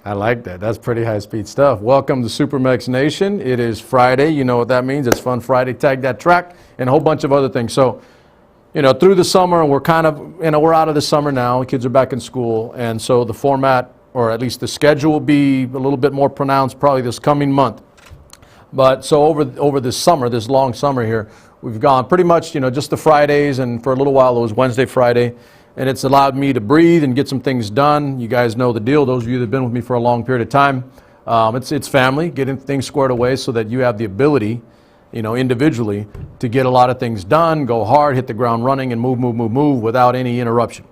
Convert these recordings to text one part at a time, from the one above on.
I like that. That's pretty high-speed stuff. Welcome to SuperMex Nation. It is Friday. You know what that means. It's Fun Friday, Tag That Track, and a whole bunch of other things. So, through the summer, we're kind of, we're out of the summer now. Kids are back in school. And so the format, or at least the schedule, will be a little bit more pronounced probably this coming month. But so over this summer, this long summer here, we've gone pretty much, just the Fridays, and for a little while it was Wednesday, Friday. And it's allowed me to breathe and get some things done. You guys know the deal. Those of you that have been with me for a long period of time, it's family, getting things squared away so that you have the ability, individually, to get a lot of things done, go hard, hit the ground running, and move without any interruption.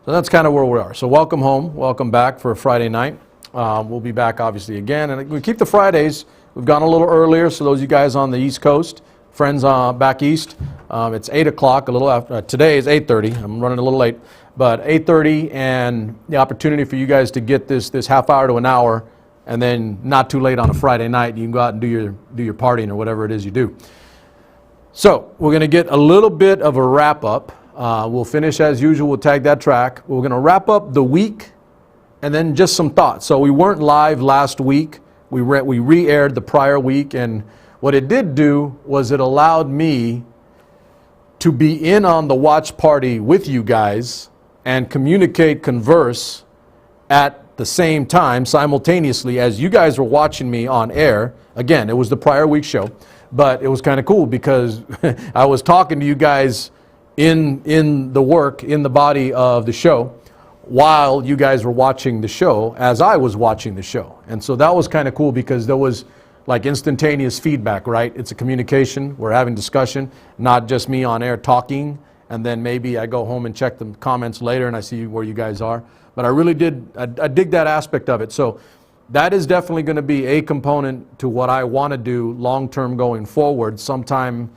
So that's kind of where we are. So welcome home, welcome back for a Friday night. We'll be back obviously again. And we keep the Fridays. We've gone a little earlier, so those of you guys on the East Coast, friends back east, it's 8 o'clock, a little after. Today is 8:30. I'm running a little late, but 8:30, and the opportunity for you guys to get this half hour to an hour, and then not too late on a Friday night, you can go out and do your partying or whatever it is you do. So we're going to get a little bit of a wrap up. We'll finish as usual. We'll tag that track. We're going to wrap up the week, and then just some thoughts. So we weren't live last week. We re-aired the prior week, and what it did do was it allowed me to be in on the watch party with you guys and communicate, converse at the same time, simultaneously, as you guys were watching me on air. Again, it was the prior week show, but it was kind of cool because I was talking to you guys in the work, in the body of the show, while you guys were watching the show as I was watching the show. And so that was kind of cool because there was like instantaneous feedback, right? It's a communication. We're having discussion, not just me on air talking, and then maybe I go home and check the comments later and I see where you guys are. But I really I dig that aspect of it. So that is definitely going to be a component to what I want to do long-term going forward sometime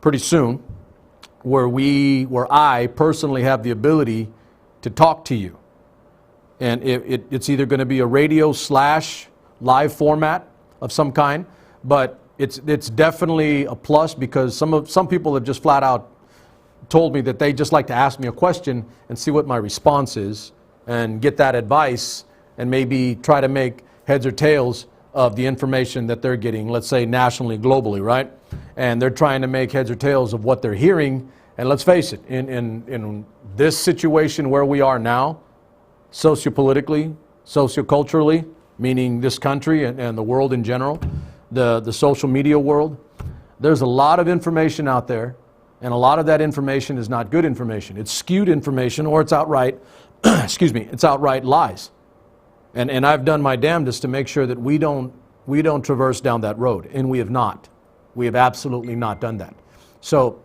pretty soon, where I personally have the ability to talk to you. And it's either going to be a radio / live format of some kind, but it's definitely a plus because some people have just flat out told me that they just like to ask me a question and see what my response is and get that advice and maybe try to make heads or tails of the information that they're getting, let's say nationally, globally, right? And they're trying to make heads or tails of what they're hearing. And let's face it, in this situation where we are now, sociopolitically, socioculturally, meaning this country and the world in general, the social media world, there's a lot of information out there, and a lot of that information is not good information. It's skewed information, or it's outright, it's outright lies. And I've done my damnedest to make sure that we don't traverse down that road, and we have not. We have absolutely not done that. So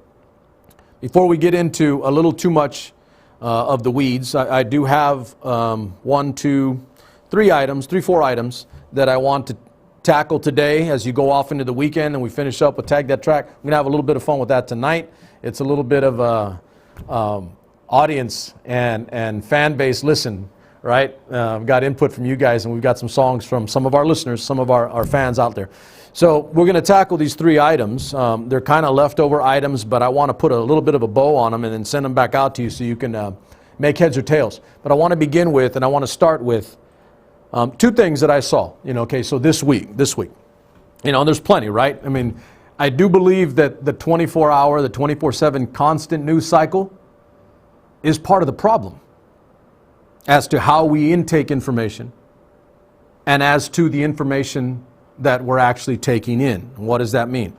before we get into a little too much of the weeds, I do have 4 items that I want to tackle today as you go off into the weekend and we finish up with Tag That Track. We're going to have a little bit of fun with that tonight. It's a little bit of a audience and fan base listen, right? We've got input from you guys, and we've got some songs from some of our listeners, some of our fans out there. So we're going to tackle these 3 items. They're kind of leftover items, but I want to put a little bit of a bow on them and then send them back out to you so you can make heads or tails. But I want to begin with, and I want to start with 2 things that I saw. So this week, there's plenty, right? I mean, I do believe that the 24-hour, the 24/7 constant news cycle is part of the problem as to how we intake information and as to the information that we're actually taking in. What does that mean?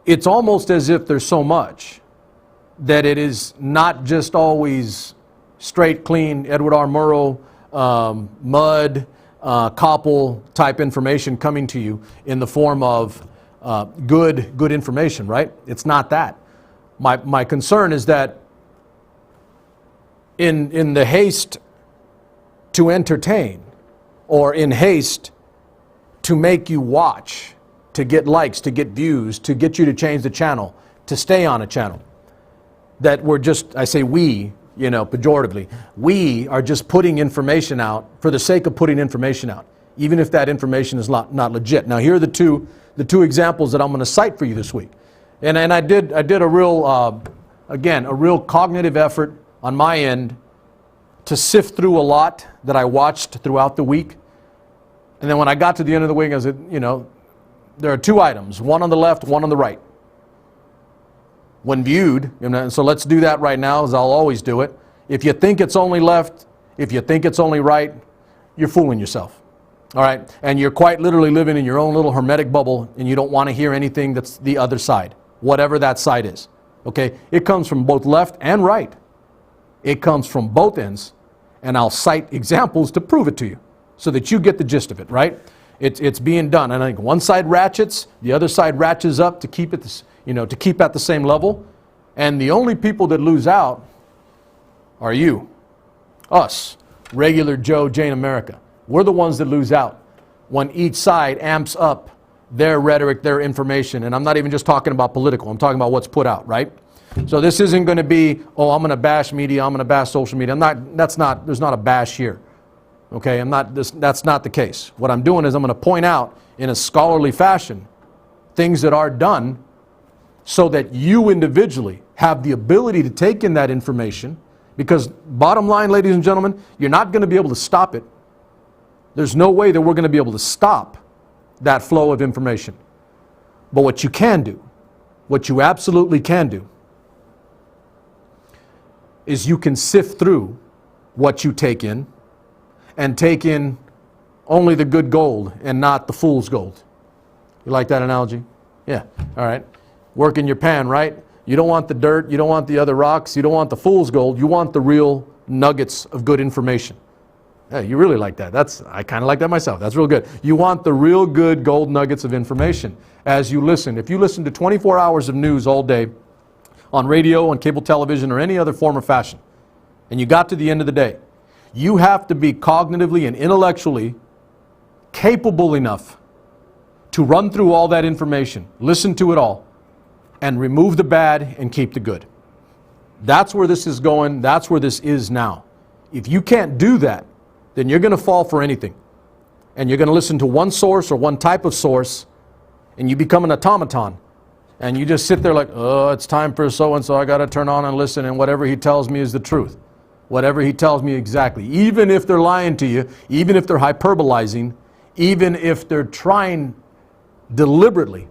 It's almost as if there's so much that it is not just always straight, clean, Edward R. Murrow, mud, Koppel type information coming to you in the form of good information, right? It's not that. My concern is that in the haste to entertain, or in haste to make you watch, to get likes, to get views, to get you to change the channel, to stay on a channel, that we're just, I say we, pejoratively, we are just putting information out for the sake of putting information out, even if that information is not legit. Now, here are the two examples that I'm going to cite for you this week. And I did a real, again, a real cognitive effort on my end to sift through a lot that I watched throughout the week. And then when I got to the end of the week, I said, you know, there are two items, one on the left, one on the right. When viewed, and so let's do that right now, as I'll always do it. If you think it's only left, if you think it's only right, you're fooling yourself. All right? And you're quite literally living in your own little hermetic bubble, and you don't want to hear anything that's the other side, whatever that side is. Okay? It comes from both left and right. It comes from both ends, and I'll cite examples to prove it to you so that you get the gist of it, right? It's being done. And I think one side ratchets, the other side ratchets up to keep it, to keep at the same level. And the only people that lose out are you, us, regular Joe, Jane America. We're the ones that lose out when each side amps up their rhetoric, their information. And I'm not even just talking about political. I'm talking about what's put out, right? So this isn't going to be, oh, I'm going to bash media, I'm going to bash social media. There's not a bash here. Okay, that's not the case. What I'm doing is I'm going to point out in a scholarly fashion things that are done so that you individually have the ability to take in that information, because bottom line, ladies and gentlemen, you're not going to be able to stop it. There's no way that we're going to be able to stop that flow of information. But what you can do, what you absolutely can do, is you can sift through what you take in and take in only the good gold and not the fool's gold. You like that analogy? Yeah, all right. Work in your pan, right? You don't want the dirt, you don't want the other rocks, you don't want the fool's gold, you want the real nuggets of good information. Yeah, you really like that. I kind of like that myself. That's real good. You want the real good gold nuggets of information as you listen. If you listen to 24 hours of news all day on radio, on cable television, or any other form or fashion, and you got to the end of the day, you have to be cognitively and intellectually capable enough to run through all that information, listen to it all, and remove the bad and keep the good. That's where this is going. That's where this is now. If you can't do that, then you're going to fall for anything. And you're going to listen to one source or one type of source, and you become an automaton. And you just sit there like, oh, it's time for so-and-so, I got to turn on and listen, and whatever he tells me is the truth. Whatever he tells me exactly. Even if they're lying to you, even if they're hyperbolizing, even if they're trying deliberately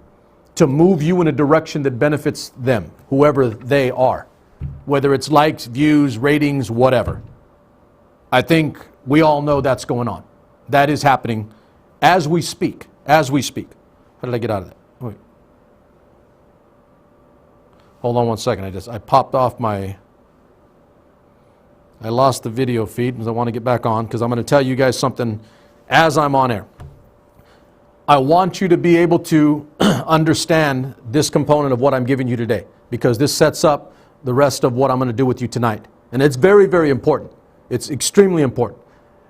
to move you in a direction that benefits them, whoever they are. Whether it's likes, views, ratings, whatever. I think we all know that's going on. That is happening as we speak. As we speak. How did I get out of that? Wait. Hold on one second. I popped off I lost the video feed because I want to get back on, because I'm going to tell you guys something as I'm on air. I want you to be able to understand this component of what I'm giving you today, because this sets up the rest of what I'm going to do with you tonight. And it's very, very important. It's extremely important.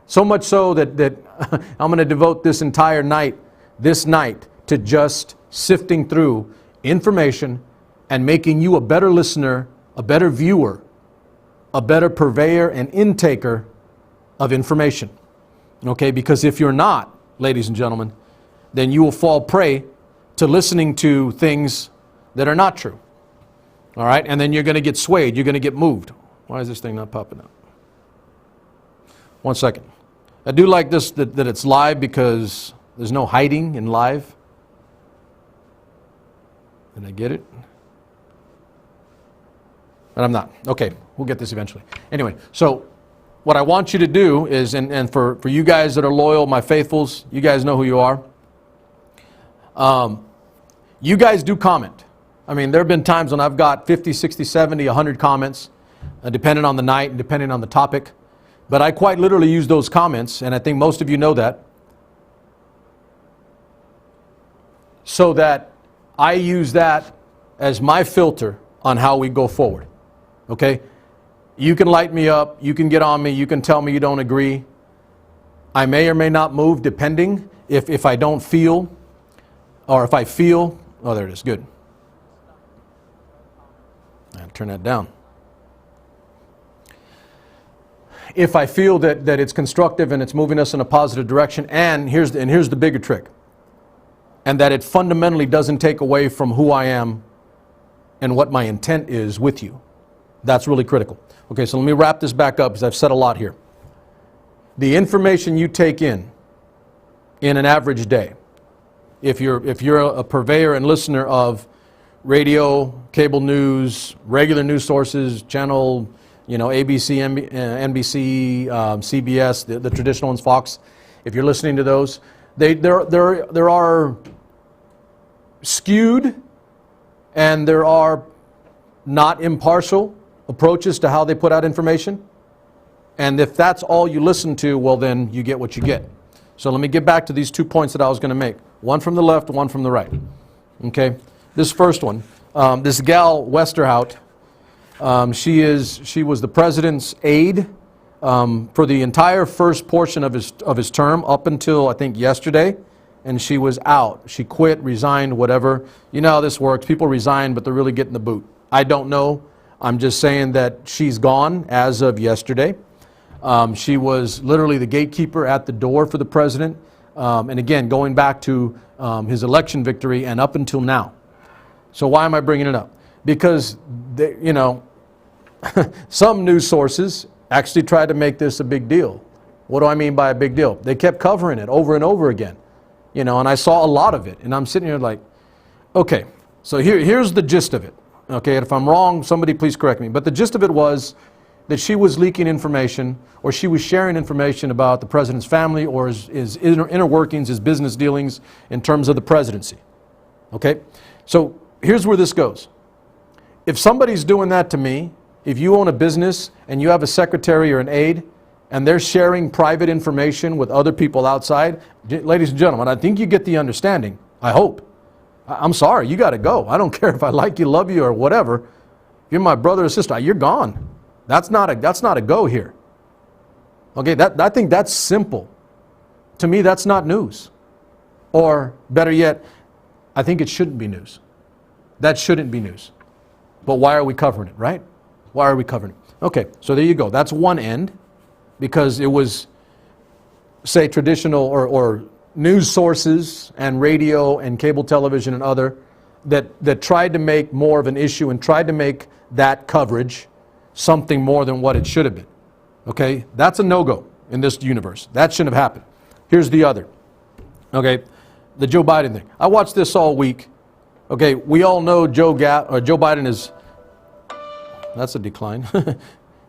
So much so that I'm going to devote this entire night, to just sifting through information and making you a better listener, a better viewer, a better purveyor and intaker of information. Okay, because if you're not, ladies and gentlemen, then you will fall prey to listening to things that are not true. All right, and then you're going to get swayed, you're going to get moved. Why is this thing not popping up? One second. I do like this, that it's live, because there's no hiding in live. Did I get it? But I'm not. Okay, we'll get this eventually. Anyway, so what I want you to do is, and for you guys that are loyal, my faithfuls, you guys know who you are. You guys do comment. I mean, there have been times when I've got 50, 60, 70, 100 comments, depending on the night and depending on the topic. But I quite literally use those comments, and I think most of you know that, so that I use that as my filter on how we go forward. Okay? You can light me up, you can get on me, you can tell me you don't agree. I may or may not move depending if I don't feel, or if I feel, oh, there it is, good. I'll turn that down. If I feel that it's constructive and it's moving us in a positive direction, and here's the bigger trick, and that it fundamentally doesn't take away from who I am and what my intent is with you. That's really critical. Okay, so let me wrap this back up because I've said a lot here. The information you take in an average day, if you're a purveyor and listener of radio, cable news, regular news sources, channel, ABC, NBC, CBS, the traditional ones, Fox, if you're listening to those, there are skewed and there are not impartial approaches to how they put out information. And if that's all you listen to, well, then you get what you get. So let me get back to these 2 points that I was going to make. One from the left, one from the right. Okay? This first one, this gal Westerhout, she was the president's aide for the entire first portion of his term up until, I think, yesterday, and she was out. She quit, resigned, whatever. You know how this works. People resign, but they're really getting the boot. I don't know. I'm just saying that she's gone as of yesterday. She was literally the gatekeeper at the door for the president. And again, going back to his election victory and up until now. So why am I bringing it up? Because, some news sources actually tried to make this a big deal. What do I mean by a big deal? They kept covering it over and over again. And I saw a lot of it. And I'm sitting here like, okay, so here's the gist of it. Okay, and if I'm wrong, somebody please correct me. But the gist of it was that she was leaking information, or she was sharing information about the president's family or his inner workings, his business dealings in terms of the presidency. Okay, so here's where this goes. If somebody's doing that to me, if you own a business and you have a secretary or an aide and they're sharing private information with other people outside, ladies and gentlemen, I think you get the understanding. I hope. I'm sorry, you got to go. I don't care if I like you, love you, or whatever. If you're my brother or sister, you're gone. That's not a go here. Okay, I think that's simple. To me, that's not news. Or better yet, I think it shouldn't be news. That shouldn't be news. But why are we covering it, right? Why are we covering it? Okay, so there you go. That's one end, because it was, say, traditional or news sources and radio and cable television and other that tried to make more of an issue and tried to make that coverage something more than what it should have been. Okay, that's a no-go in this universe. That shouldn't have happened. Here's the other. Okay, the Joe Biden thing. I watched this all week. Okay, we all know Joe Biden is, that's a decline. The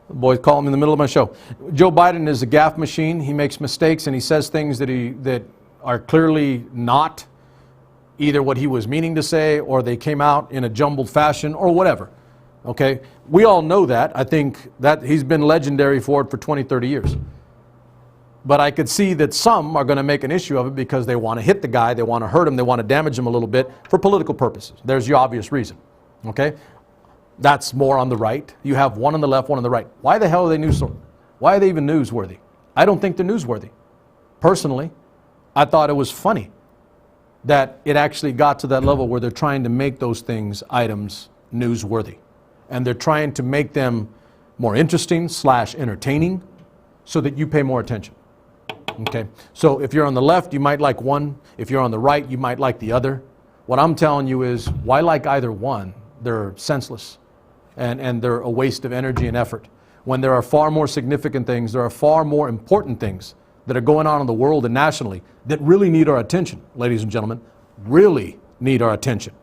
boys call him in the middle of my show. Joe Biden is a gaffe machine. He makes mistakes and he says things that are clearly not either what he was meaning to say, or they came out in a jumbled fashion, or whatever. Okay, we all know that. I think that he's been legendary for it for 20, 30 years. But I could see that some are going to make an issue of it because they want to hit the guy, they want to hurt him, they want to damage him a little bit for political purposes. There's your obvious reason. Okay, that's more on the right. You have one on the left, one on the right. Why the hell are they why are they even newsworthy? I don't think they're newsworthy. Personally, I thought it was funny that it actually got to that level where they're trying to make those things, items, newsworthy. And they're trying to make them more interesting / entertaining so that you pay more attention. Okay, so if you're on the left, you might like one. If you're on the right, you might like the other. What I'm telling you is, why like either one? They're senseless and they're a waste of energy and effort. When there are far more significant things, there are far more important things that are going on in the world and nationally that really need our attention, ladies and gentlemen, really need our attention.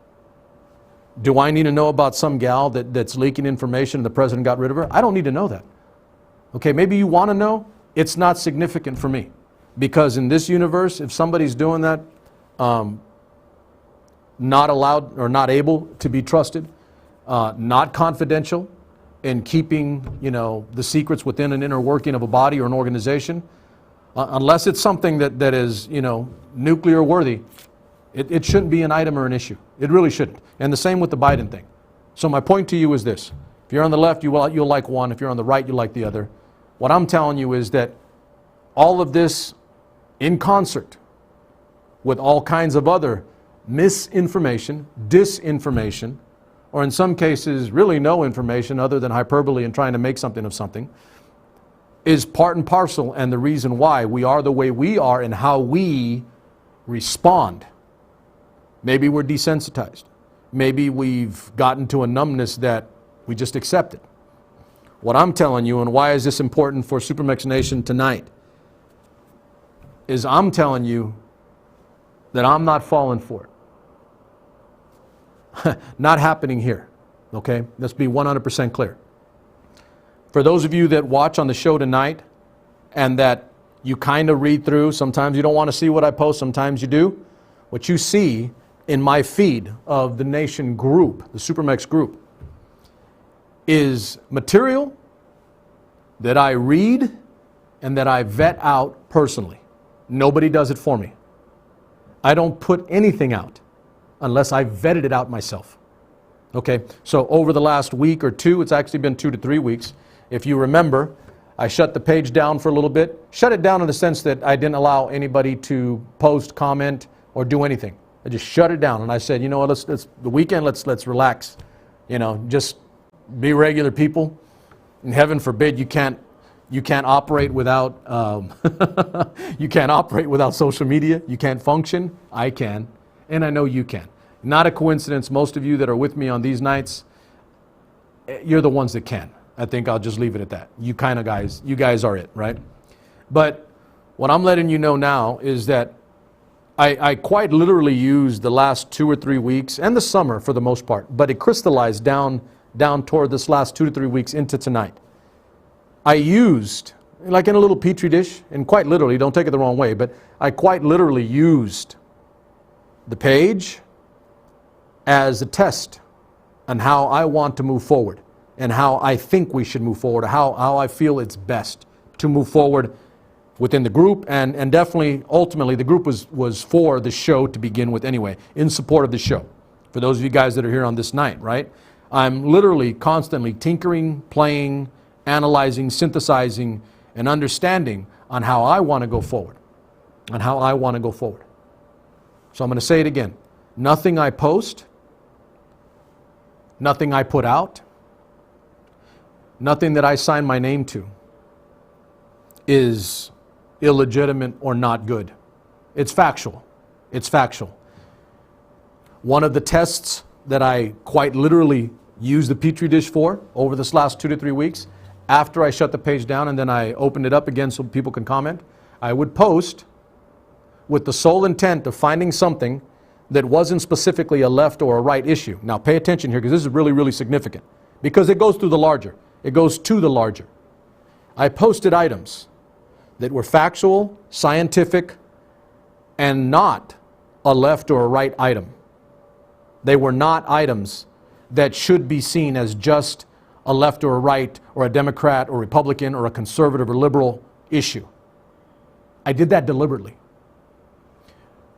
Do I need to know about some gal that's leaking information and the president got rid of her? I don't need to know that. Okay, maybe you want to know. It's not significant for me. Because in this universe, if somebody's doing that, not allowed or not able to be trusted, not confidential in keeping, the secrets within an inner working of a body or an organization, unless it's something that is, nuclear worthy, it shouldn't be an item or an issue. It really shouldn't. And the same with the Biden thing. So my point to you is this. If you're on the left, you'll like one. If you're on the right, you like the other. What I'm telling you is that all of this in concert with all kinds of other misinformation, disinformation, or in some cases really no information other than hyperbole and trying to make something of something, is part and parcel and the reason why we are the way we are and how we respond. Maybe we're desensitized. Maybe we've gotten to a numbness that we just accept it. What I'm telling you, and why is this important for SuperMex Nation tonight, is I'm telling you that I'm not falling for it. Not happening here, okay? Let's be 100% clear. For those of you that watch on the show tonight and that you kind of read through, sometimes you don't want to see what I post, sometimes you do. What you see in my feed of the Nation group, the SuperMex group, is material that I read and that I vet out personally. Nobody does it for me. I don't put anything out unless I vetted it out myself. Okay, so over the last week or two, it's actually been 2 to 3 weeks. If you remember, I shut the page down for a little bit. Shut it down in the sense that I didn't allow anybody to post, comment, or do anything. I just shut it down, and I said, you know what, let's the weekend, let's relax. You know, just be regular people. And heaven forbid you can't operate without you can't operate without social media. You can't function. I can, and I know you can. Not a coincidence. Most of you that are with me on these nights, you're the ones that can. I think I'll just leave it at that. You guys are it, right? But what I'm letting you know now is that I quite literally used the last 2 or 3 weeks and the summer for the most part, but it crystallized down toward this last 2 to 3 weeks into tonight. I used, like in a little petri dish, and quite literally, don't take it the wrong way, but I quite literally used the page as a test on how I want to move forward and how I think we should move forward, or how I feel it's best to move forward within the group, and definitely, ultimately, the group was for the show to begin with anyway, in support of the show. For those of you guys that are here on this night, right? I'm literally constantly tinkering, playing, analyzing, synthesizing, and understanding on how I want to go forward. On how I want to go forward. So I'm going to say it again. Nothing I post, nothing I put out, nothing that I sign my name to is illegitimate or not good. It's factual. It's factual. One of the tests that I quite literally used the petri dish for over this last 2 to 3 weeks, after I shut the page down and then I opened it up again so people can comment, I would post with the sole intent of finding something that wasn't specifically a left or a right issue. Now pay attention here, because this is really, really significant, because it goes through the larger. It goes to the larger. I posted items that were factual, scientific, and not a left or a right item. They were not items that should be seen as just a left or a right or a Democrat or Republican or a conservative or liberal issue. I did that deliberately.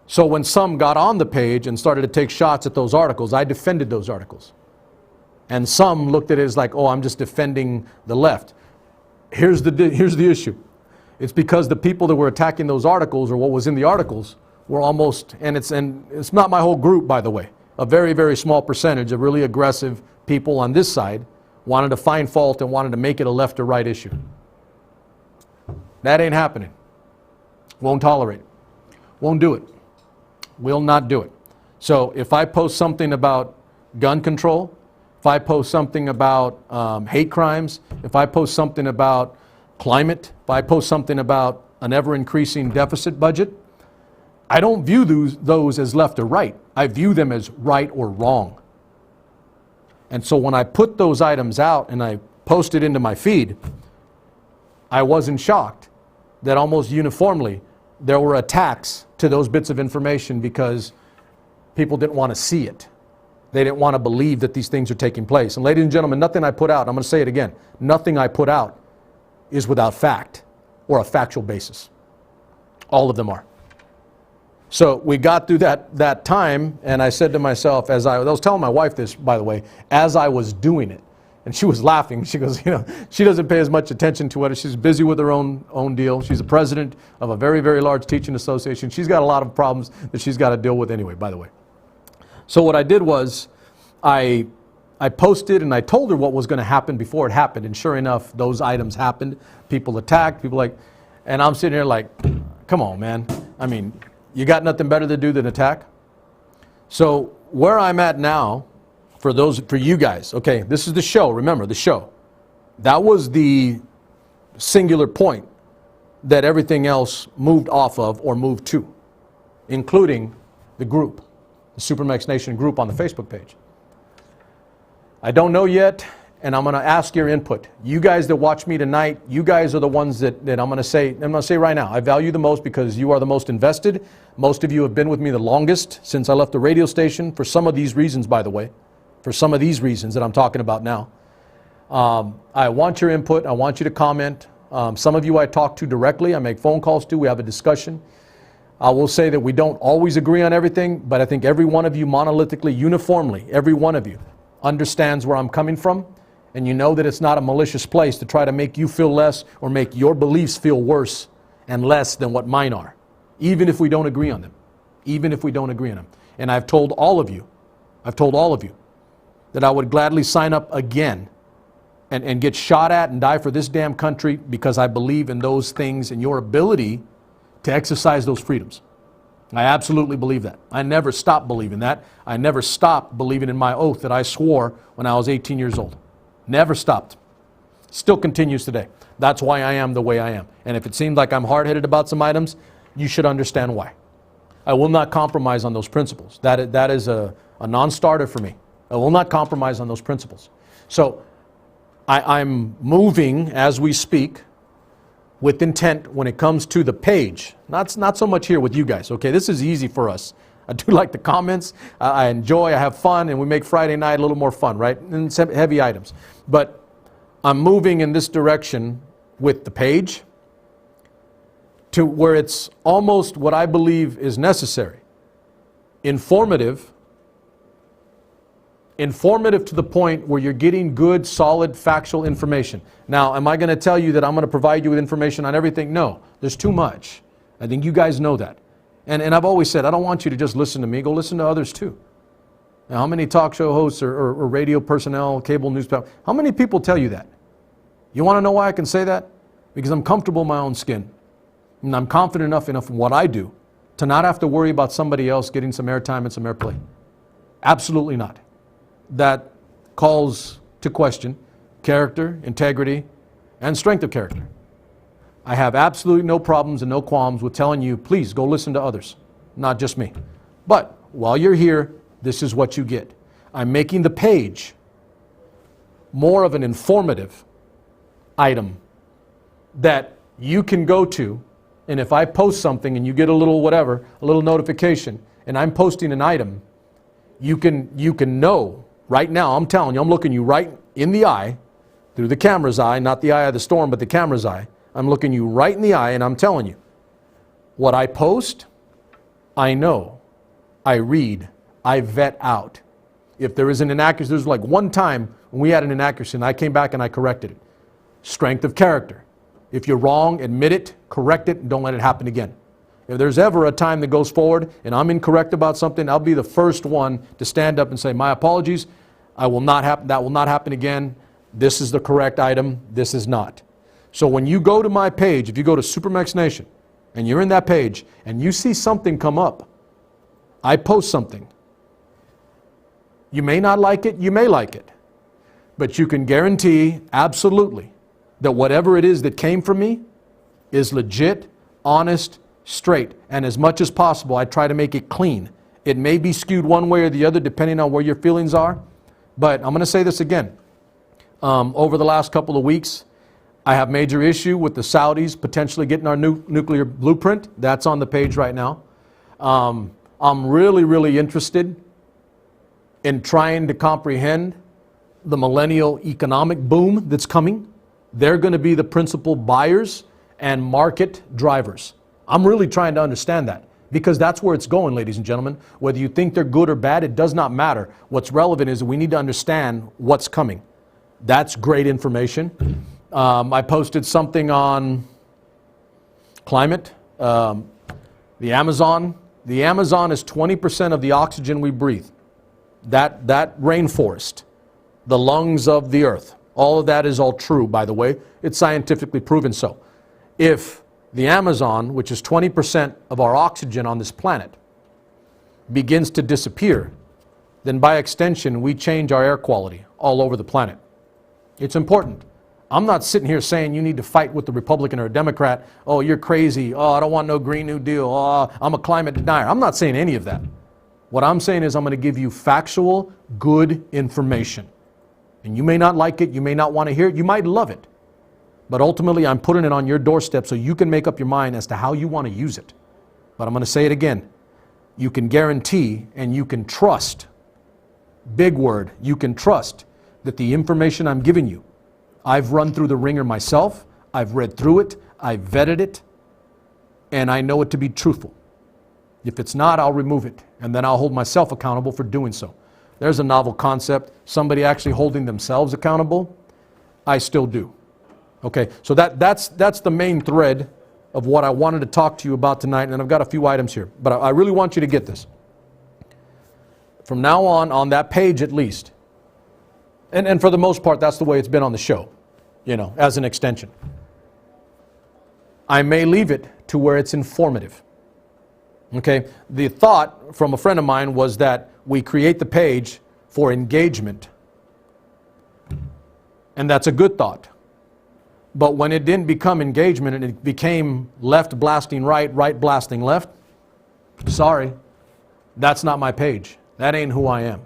So when some got on the page and started to take shots at those articles, I defended those articles. And some looked at it as like, oh, I'm just defending the left. Here's the issue. It's because the people that were attacking those articles, or what was in the articles, were almost, and it's not my whole group, by the way, a very, very small percentage of really aggressive people on this side wanted to find fault and wanted to make it a left or right issue. That ain't happening. Won't tolerate it. Won't do it. Will not do it. So if I post something about gun control, if I post something about hate crimes, if I post something about climate, if I post something about an ever-increasing deficit budget, I don't view those as left or right. I view them as right or wrong. And so when I put those items out and I posted into my feed, I wasn't shocked that almost uniformly there were attacks to those bits of information because people didn't want to see it. They didn't want to believe that these things are taking place. And ladies and gentlemen, nothing I put out, I'm going to say it again, nothing I put out is without fact or a factual basis. All of them are. So we got through that time, and I said to myself, I was telling my wife this, by the way, as I was doing it, and she was laughing. She goes, she doesn't pay as much attention to it. She's busy with her own deal. She's the president of a very, very large teaching association. She's got a lot of problems that she's got to deal with anyway, by the way. So what I did was I posted and I told her what was going to happen before it happened. And sure enough, those items happened. People attacked, and I'm sitting here like, come on, man. I mean, you got nothing better to do than attack? So where I'm at now, for you guys, okay, this is the show, remember, the show. That was the singular point that everything else moved off of or moved to, including the group, the SuperMex Nation group on the Facebook page. I don't know yet, and I'm going to ask your input. You guys that watch me tonight, you guys are the ones that I'm going to say right now, I value the most because you are the most invested. Most of you have been with me the longest since I left the radio station, for some of these reasons, by the way, for some of these reasons that I'm talking about now. I want your input. I want you to comment. Some of you I talk to directly. I make phone calls to. We have a discussion. I will say that we don't always agree on everything, but I think every one of you monolithically, uniformly, every one of you understands where I'm coming from, and you know that it's not a malicious place to try to make you feel less or make your beliefs feel worse and less than what mine are, even if we don't agree on them, even if we don't agree on them. And I've told all of you that I would gladly sign up again and get shot at and die for this damn country because I believe in those things and your ability to exercise those freedoms. I absolutely believe that. I never stopped believing that. I never stopped believing in my oath that I swore when I was 18 years old. Never stopped. Still continues today. That's why I am the way I am. And if it seems like I'm hard-headed about some items, you should understand why. I will not compromise on those principles. That is a non-starter for me. I will not compromise on those principles. So I'm moving as we speak with intent when it comes to the page. Not so much here with you guys, okay? This is easy for us. I do like the comments. I enjoy, I have fun, and we make Friday night a little more fun, right? And some heavy items. But I'm moving in this direction with the page to where it's almost what I believe is necessary. Informative to the point where you're getting good, solid, factual information. Now, am I going to tell you that I'm going to provide you with information on everything? No, there's too much. I think you guys know that. And I've always said, I don't want you to just listen to me. Go listen to others too. Now, how many talk show hosts or radio personnel, cable news people, how many people tell you that? You want to know why I can say that? Because I'm comfortable in my own skin. And I'm confident enough in what I do to not have to worry about somebody else getting some airtime and some airplay. Absolutely not. That calls to question character, integrity, and strength of character. I have absolutely no problems and no qualms with telling you, please go listen to others, not just me. But while you're here, this is what you get. I'm making the page more of an informative item that you can go to, and if I post something and you get a little whatever, a little notification, and I'm posting an item, you can know right now. I'm telling you, I'm looking you right in the eye, through the camera's eye, not the eye of the storm, but the camera's eye. I'm looking you right in the eye, and I'm telling you, what I post, I know, I read, I vet out. If there is an inaccuracy, there's like one time when we had an inaccuracy, and I came back and I corrected it. Strength of character. If you're wrong, admit it, correct it, and don't let it happen again. If there's ever a time that goes forward and I'm incorrect about something, I'll be the first one to stand up and say, my apologies, that will not happen again. This is the correct item, this is not. So when you go to my page, if you go to SuperMex Nation, and you're in that page, and you see something come up, I post something. You may not like it, you may like it, but you can guarantee absolutely that whatever it is that came from me is legit, honest, straight, and as much as possible I try to make it clean. It may be skewed one way or the other depending on where your feelings are, but I'm going to say this again. Over the last couple of weeks, I have major issue with the Saudis potentially getting our nuclear blueprint. That's on the page right now. I'm really interested in trying to comprehend the millennial economic boom that's coming. They're going to be the principal buyers and market drivers. I'm really trying to understand that because that's where it's going, ladies and gentlemen. Whether you think they're good or bad, it does not matter. What's relevant is that we need to understand what's coming. That's great information. I posted something on climate. The Amazon is 20% of the oxygen we breathe. That rainforest, the lungs of the earth, all of that is all true, by the way. It's scientifically proven so. If the Amazon, which is 20% of our oxygen on this planet, begins to disappear, then by extension, we change our air quality all over the planet. It's important. I'm not sitting here saying you need to fight with the Republican or a Democrat. Oh, you're crazy. Oh, I don't want no Green New Deal. Oh, I'm a climate denier. I'm not saying any of that. What I'm saying is I'm going to give you factual, good information. And you may not like it. You may not want to hear it. You might love it. But ultimately, I'm putting it on your doorstep so you can make up your mind as to how you want to use it. But I'm going to say it again. You can guarantee and you can trust, big word, you can trust that the information I'm giving you, I've run through the ringer myself, I've read through it, I've vetted it, and I know it to be truthful. If it's not, I'll remove it, and then I'll hold myself accountable for doing so. There's a novel concept, somebody actually holding themselves accountable. I still do. Okay, so that's the main thread of what I wanted to talk to you about tonight, and I've got a few items here, but I really want you to get this. From now on that page at least, and for the most part, that's the way it's been on the show, you know, as an extension. I may leave it to where it's informative. Okay, the thought from a friend of mine was that we create the page for engagement, and that's a good thought. But when it didn't become engagement and it became left blasting right, right blasting left, sorry, that's not my page. That ain't who I am.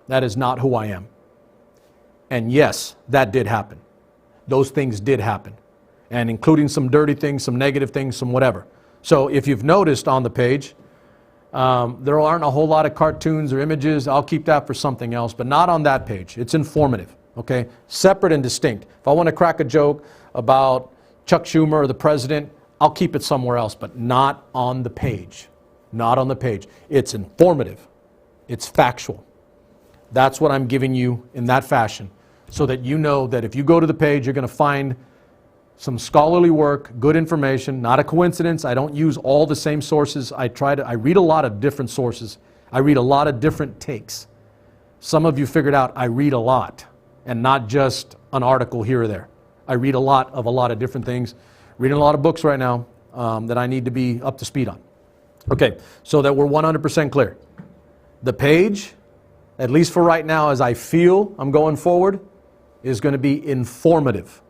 That is not who I am. And yes, that did happen. Those things did happen. And including some dirty things, some negative things, some whatever. So if you've noticed on the page, there aren't a whole lot of cartoons or images. I'll keep that for something else, but not on that page. It's informative, okay? Separate and distinct. If I want to crack a joke about Chuck Schumer or the president, I'll keep it somewhere else, but not on the page. Not on the page. It's informative. It's factual. That's what I'm giving you in that fashion, so that you know that if you go to the page, you're going to find some scholarly work, good information, not a coincidence. I don't use all the same sources. I read a lot of different sources. I read a lot of different takes. Some of you figured out I read a lot and not just an article here or there. I read a lot of different things. Reading a lot of books right now that I need to be up to speed on. Okay, so that we're 100% clear. The page, at least for right now, as I feel I'm going forward, is going to be informative.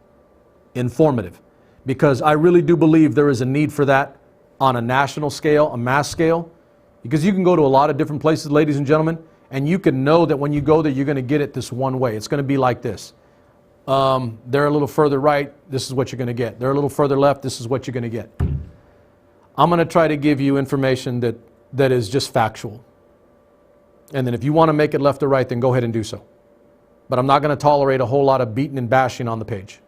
Informative. Because I really do believe there is a need for that on a national scale, a mass scale. Because you can go to a lot of different places, ladies and gentlemen, and you can know that when you go there, you're going to get it this one way. It's going to be like this. They're a little further right, this is what you're going to get. They're a little further left, this is what you're going to get. I'm going to try to give you information that is just factual. And then if you want to make it left or right, then go ahead and do so. But I'm not going to tolerate a whole lot of beating and bashing on the page.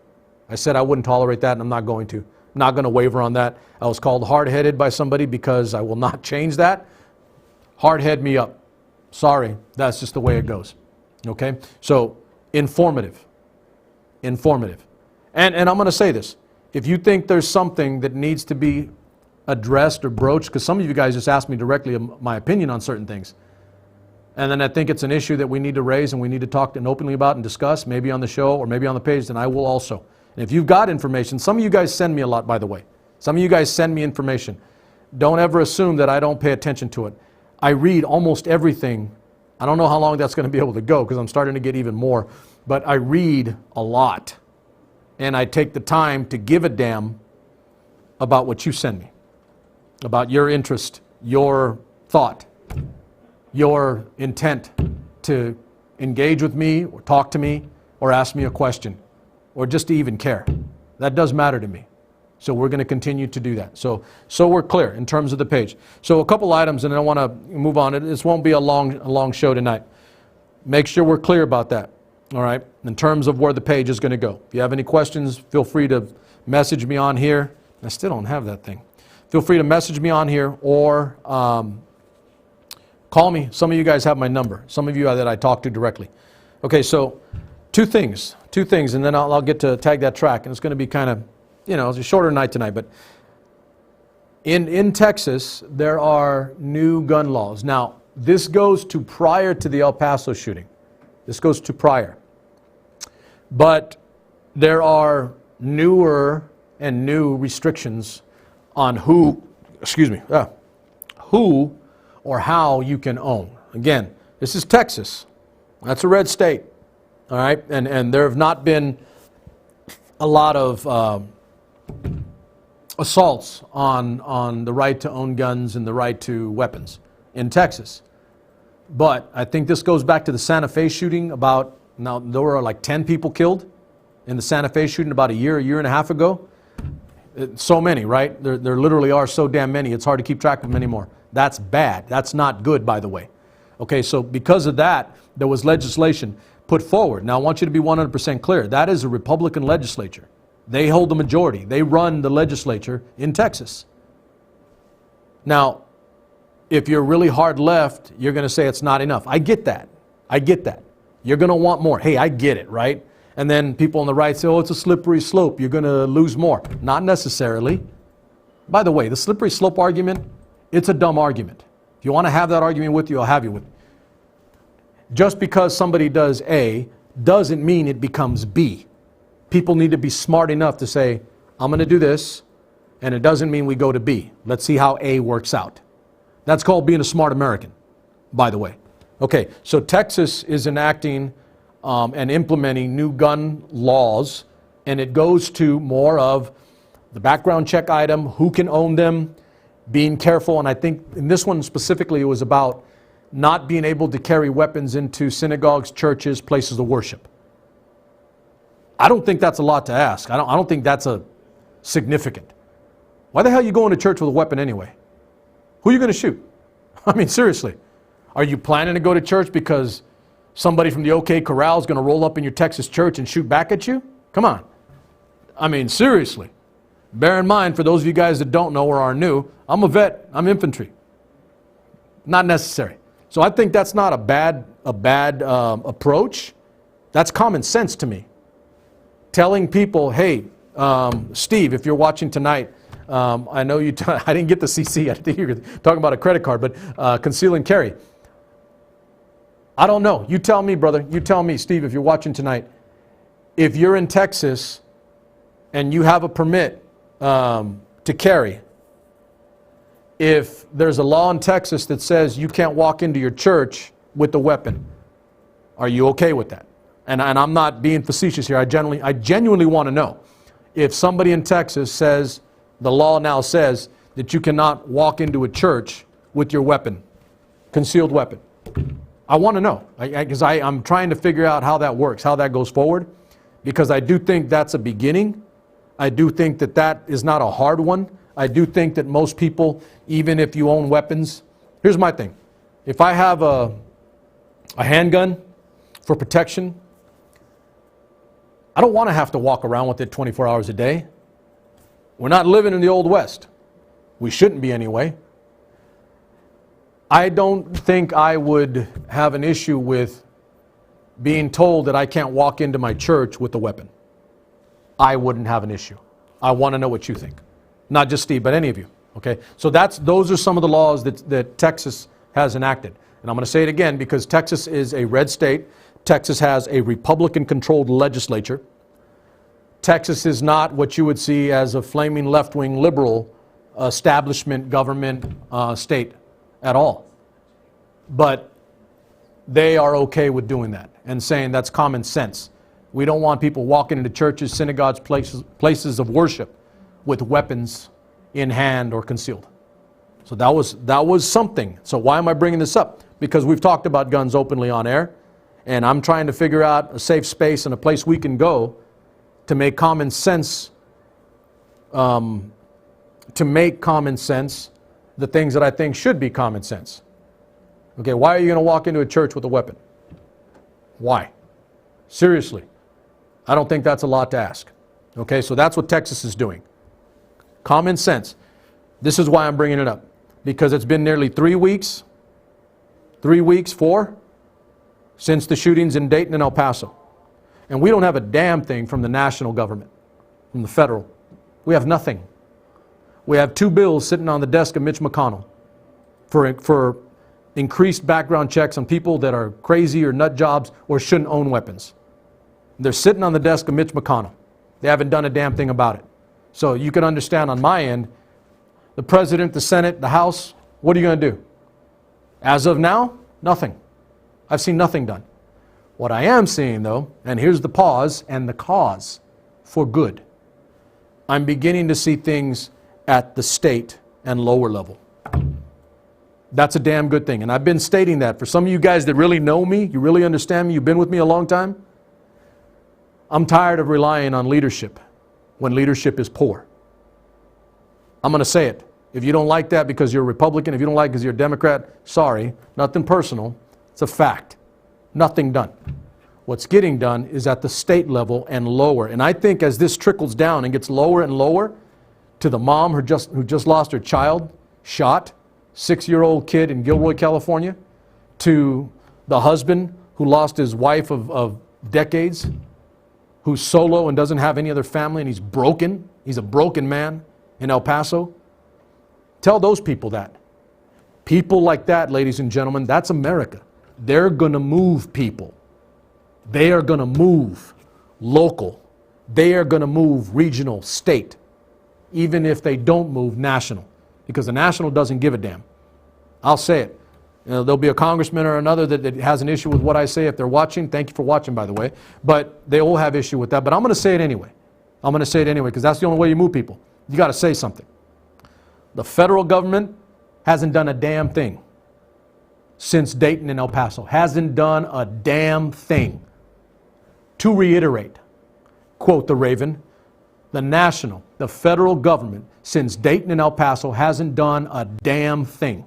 I said I wouldn't tolerate that, and I'm not going to. I'm not going to waver on that. I was called hard-headed by somebody because I will not change that. Hard-head me up. Sorry, that's just the way it goes. Okay? So, informative. Informative. And I'm going to say this. If you think there's something that needs to be addressed or broached, because some of you guys just asked me directly my opinion on certain things, and then I think it's an issue that we need to raise and we need to talk openly about and discuss, maybe on the show or maybe on the page, then I will also. And if you've got information, some of you guys send me a lot, by the way. Some of you guys send me information. Don't ever assume that I don't pay attention to it. I read almost everything. I don't know how long that's going to be able to go because I'm starting to get even more. But I read a lot. And I take the time to give a damn about what you send me. About your interest, your thought, your intent to engage with me or talk to me or ask me a question or just to even care. That does matter to me. So we're going to continue to do that. So we're clear in terms of the page. So a couple items, and then I want to move on. This won't be a long show tonight. Make sure we're clear about that, all right, in terms of where the page is going to go. If you have any questions, feel free to message me on here. I still don't have that thing. Feel free to message me on here or call me. Some of you guys have my number. Some of you that I talk to directly. Okay, so two things, and then I'll get to tag that track, and it's going to be kind of, you know, it's a shorter night tonight, but in Texas, there are new gun laws. Now, this goes to prior to the El Paso shooting. This goes to prior. But there are newer and new restrictions on who or how you can own. Again, this is Texas. That's a red state. All right? And there have not been a lot of assaults on the right to own guns and the right to weapons in Texas. But I think this goes back to the Santa Fe shooting now there were like 10 people killed in the Santa Fe shooting about a year and a half ago. So many, right? There literally are so damn many. It's hard to keep track of them anymore. That's bad. That's not good, by the way. Okay, so because of that, there was legislation put forward. Now, I want you to be 100% clear. That is a Republican legislature. They hold the majority. They run the legislature in Texas. Now, if you're really hard left, you're going to say it's not enough. I get that. You're going to want more. Hey, I get it, right? And then people on the right say, oh, it's a slippery slope. You're going to lose more. Not necessarily. By the way, the slippery slope argument, it's a dumb argument. If you want to have that argument with you, I'll have you with me. Just because somebody does A doesn't mean it becomes B. People need to be smart enough to say, I'm going to do this, and it doesn't mean we go to B. Let's see how A works out. That's called being a smart American, by the way. Okay, so Texas is enacting and implementing new gun laws, and it goes to more of the background check item, who can own them, being careful, and I think in this one specifically it was about not being able to carry weapons into synagogues, churches, places of worship. I don't think that's a lot to ask. I don't think that's a significant. Why the hell are you going to church with a weapon anyway? Who are you going to shoot? I mean, seriously. Are you planning to go to church because somebody from the OK Corral is going to roll up in your Texas church and shoot back at you? Come on. I mean, seriously. Bear in mind, for those of you guys that don't know or are new, I'm a vet. I'm infantry. Not necessary. So I think that's not a bad approach. That's common sense to me. Telling people, hey, Steve, if you're watching tonight, I know you. I didn't get the CC. I think you were talking about a credit card, but conceal and carry. I don't know. You tell me, brother. You tell me, Steve, if you're watching tonight. If you're in Texas and you have a permit to carry, if there's a law in Texas that says you can't walk into your church with a weapon, are you okay with that? And I'm not being facetious here. I genuinely want to know. If somebody in Texas says, the law now says that you cannot walk into a church with your weapon, concealed weapon. I want to know, because I'm trying to figure out how that works, how that goes forward, because I do think that's a beginning. I do think that that is not a hard one. I do think that most people, even if you own weapons, here's my thing. If I have a handgun for protection, I don't want to have to walk around with it 24 hours a day. We're not living in the Old West. We shouldn't be anyway. I don't think I would have an issue with being told that I can't walk into my church with a weapon. I wouldn't have an issue. I want to know what you think. Not just Steve, but any of you. Okay? So those are some of the laws that Texas has enacted. And I'm going to say it again because Texas is a red state. Texas has a Republican-controlled legislature. Texas is not what you would see as a flaming left-wing liberal establishment government state at all. But they are okay with doing that and saying that's common sense. We don't want people walking into churches, synagogues, places of worship with weapons in hand or concealed. So that was something. So why am I bringing this up? Because we've talked about guns openly on air, and I'm trying to figure out a safe space and a place we can go to make common sense, the things that I think should be common sense. Okay, why are you going to walk into a church with a weapon? Why? Seriously. I don't think that's a lot to ask. Okay, so that's what Texas is doing. Common sense. This is why I'm bringing it up. Because it's been nearly 3 weeks, 4, since the shootings in Dayton and El Paso. And we don't have a damn thing from the national government, from the federal. We have nothing. We have 2 bills sitting on the desk of Mitch McConnell for increased background checks on people that are crazy or nut jobs or shouldn't own weapons. They're sitting on the desk of Mitch McConnell. They haven't done a damn thing about it. So you can understand on my end, the president, the Senate, the House, what are you going to do? As of now, nothing. I've seen nothing done. What I am seeing, though, and here's the pause and the cause for good. I'm beginning to see things at the state and lower level. That's a damn good thing. And I've been stating that. For some of you guys that really know me, you really understand me, you've been with me a long time, I'm tired of relying on leadership when leadership is poor. I'm going to say it. If you don't like that because you're a Republican, if you don't like it because you're a Democrat, sorry, nothing personal. It's a fact. Nothing done. What's getting done is at the state level and lower. And I think as this trickles down and gets lower and lower to the mom who just lost her child, shot, 6-year-old kid in Gilroy, California, to the husband who lost his wife of decades, who's solo and doesn't have any other family and he's broken. He's a broken man in El Paso. Tell those people that. People like that, ladies and gentlemen, that's America. They're going to move people. They are going to move local. They are going to move regional, state, even if they don't move national, because the national doesn't give a damn. I'll say it. You know, there'll be a congressman or another that has an issue with what I say if they're watching. Thank you for watching, by the way. But they all have issue with that. But I'm going to say it anyway. I'm going to say it anyway because that's the only way you move people. You got to say something. The federal government hasn't done a damn thing since Dayton and El Paso. Hasn't done a damn thing. To reiterate, quote the Raven, the federal government since Dayton and El Paso hasn't done a damn thing.